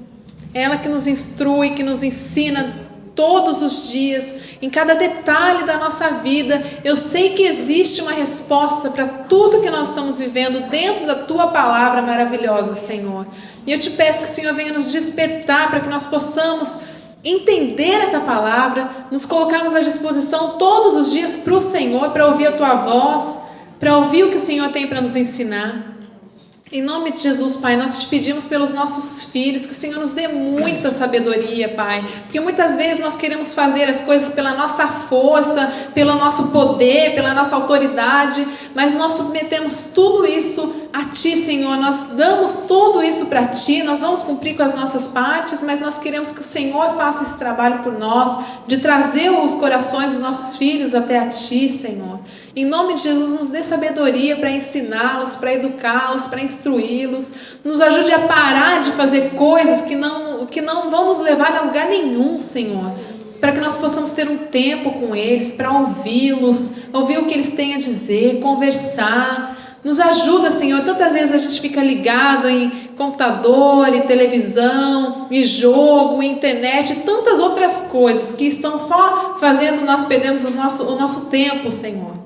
Ela que nos instrui, que nos ensina todos os dias, em cada detalhe da nossa vida. Eu sei que existe uma resposta para tudo que nós estamos vivendo dentro da tua palavra maravilhosa, Senhor. E eu te peço que o Senhor venha nos despertar para que nós possamos entender essa palavra, nos colocarmos à disposição todos os dias para o Senhor, para ouvir a tua voz, para ouvir o que o Senhor tem para nos ensinar. Em nome de Jesus, Pai, nós te pedimos pelos nossos filhos, que o Senhor nos dê muita sabedoria, Pai, porque muitas vezes nós queremos fazer as coisas pela nossa força, pelo nosso poder, pela nossa autoridade, mas nós submetemos tudo isso a Ti, Senhor. Nós damos tudo isso para Ti, nós vamos cumprir com as nossas partes, mas nós queremos que o Senhor faça esse trabalho por nós, de trazer os corações dos nossos filhos até a Ti, Senhor. Em nome de Jesus, nos dê sabedoria para ensiná-los, para educá-los, para instruí-los. Nos ajude a parar de fazer coisas que não vão nos levar a lugar nenhum, Senhor. Para que nós possamos ter um tempo com eles, para ouvi-los, ouvir o que eles têm a dizer, conversar. Nos ajuda, Senhor. Tantas vezes a gente fica ligado em computador, e televisão, e jogo, e internet, e tantas outras coisas que estão só fazendo nós perdermos o nosso tempo, Senhor.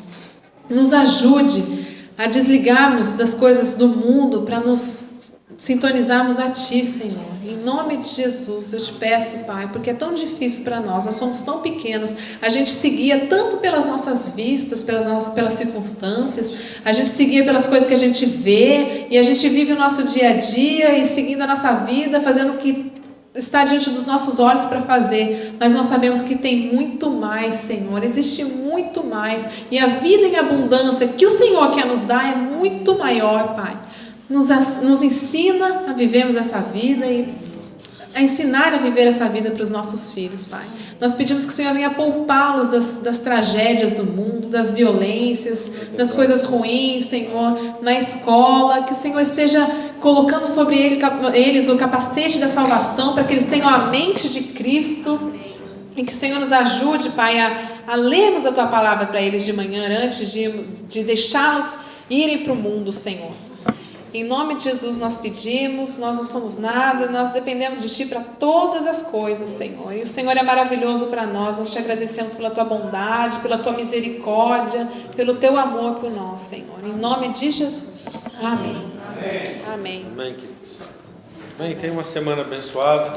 Nos ajude a desligarmos das coisas do mundo para nos sintonizarmos a Ti, Senhor. Em nome de Jesus, eu te peço, Pai, porque é tão difícil para nós somos tão pequenos, a gente seguia tanto pelas nossas vistas, pelas circunstâncias, a gente seguia pelas coisas que a gente vê, e a gente vive o nosso dia a dia, e seguindo a nossa vida, fazendo o que está diante dos nossos olhos para fazer, mas nós sabemos que tem muito mais, Senhor, existe muito mais, e a vida em abundância que o Senhor quer nos dar é muito maior, Pai. Nos ensina a vivermos essa vida e a ensinar a viver essa vida para os nossos filhos, Pai. Nós pedimos que o Senhor venha poupá-los das tragédias do mundo, das violências, das coisas ruins, Senhor, na escola, que o Senhor esteja colocando sobre eles o capacete da salvação, para que eles tenham a mente de Cristo, e que o Senhor nos ajude, Pai, a lermos a Tua palavra para eles de manhã, antes de deixá-los irem para o mundo, Senhor. Em nome de Jesus nós pedimos, nós não somos nada, nós dependemos de Ti para todas as coisas, Senhor. E o Senhor é maravilhoso para nós te agradecemos pela Tua bondade, pela Tua misericórdia, pelo Teu amor por nós, Senhor. Em nome de Jesus. Amém. Amém. Amém, queridos. Amém. Tenha uma semana abençoada.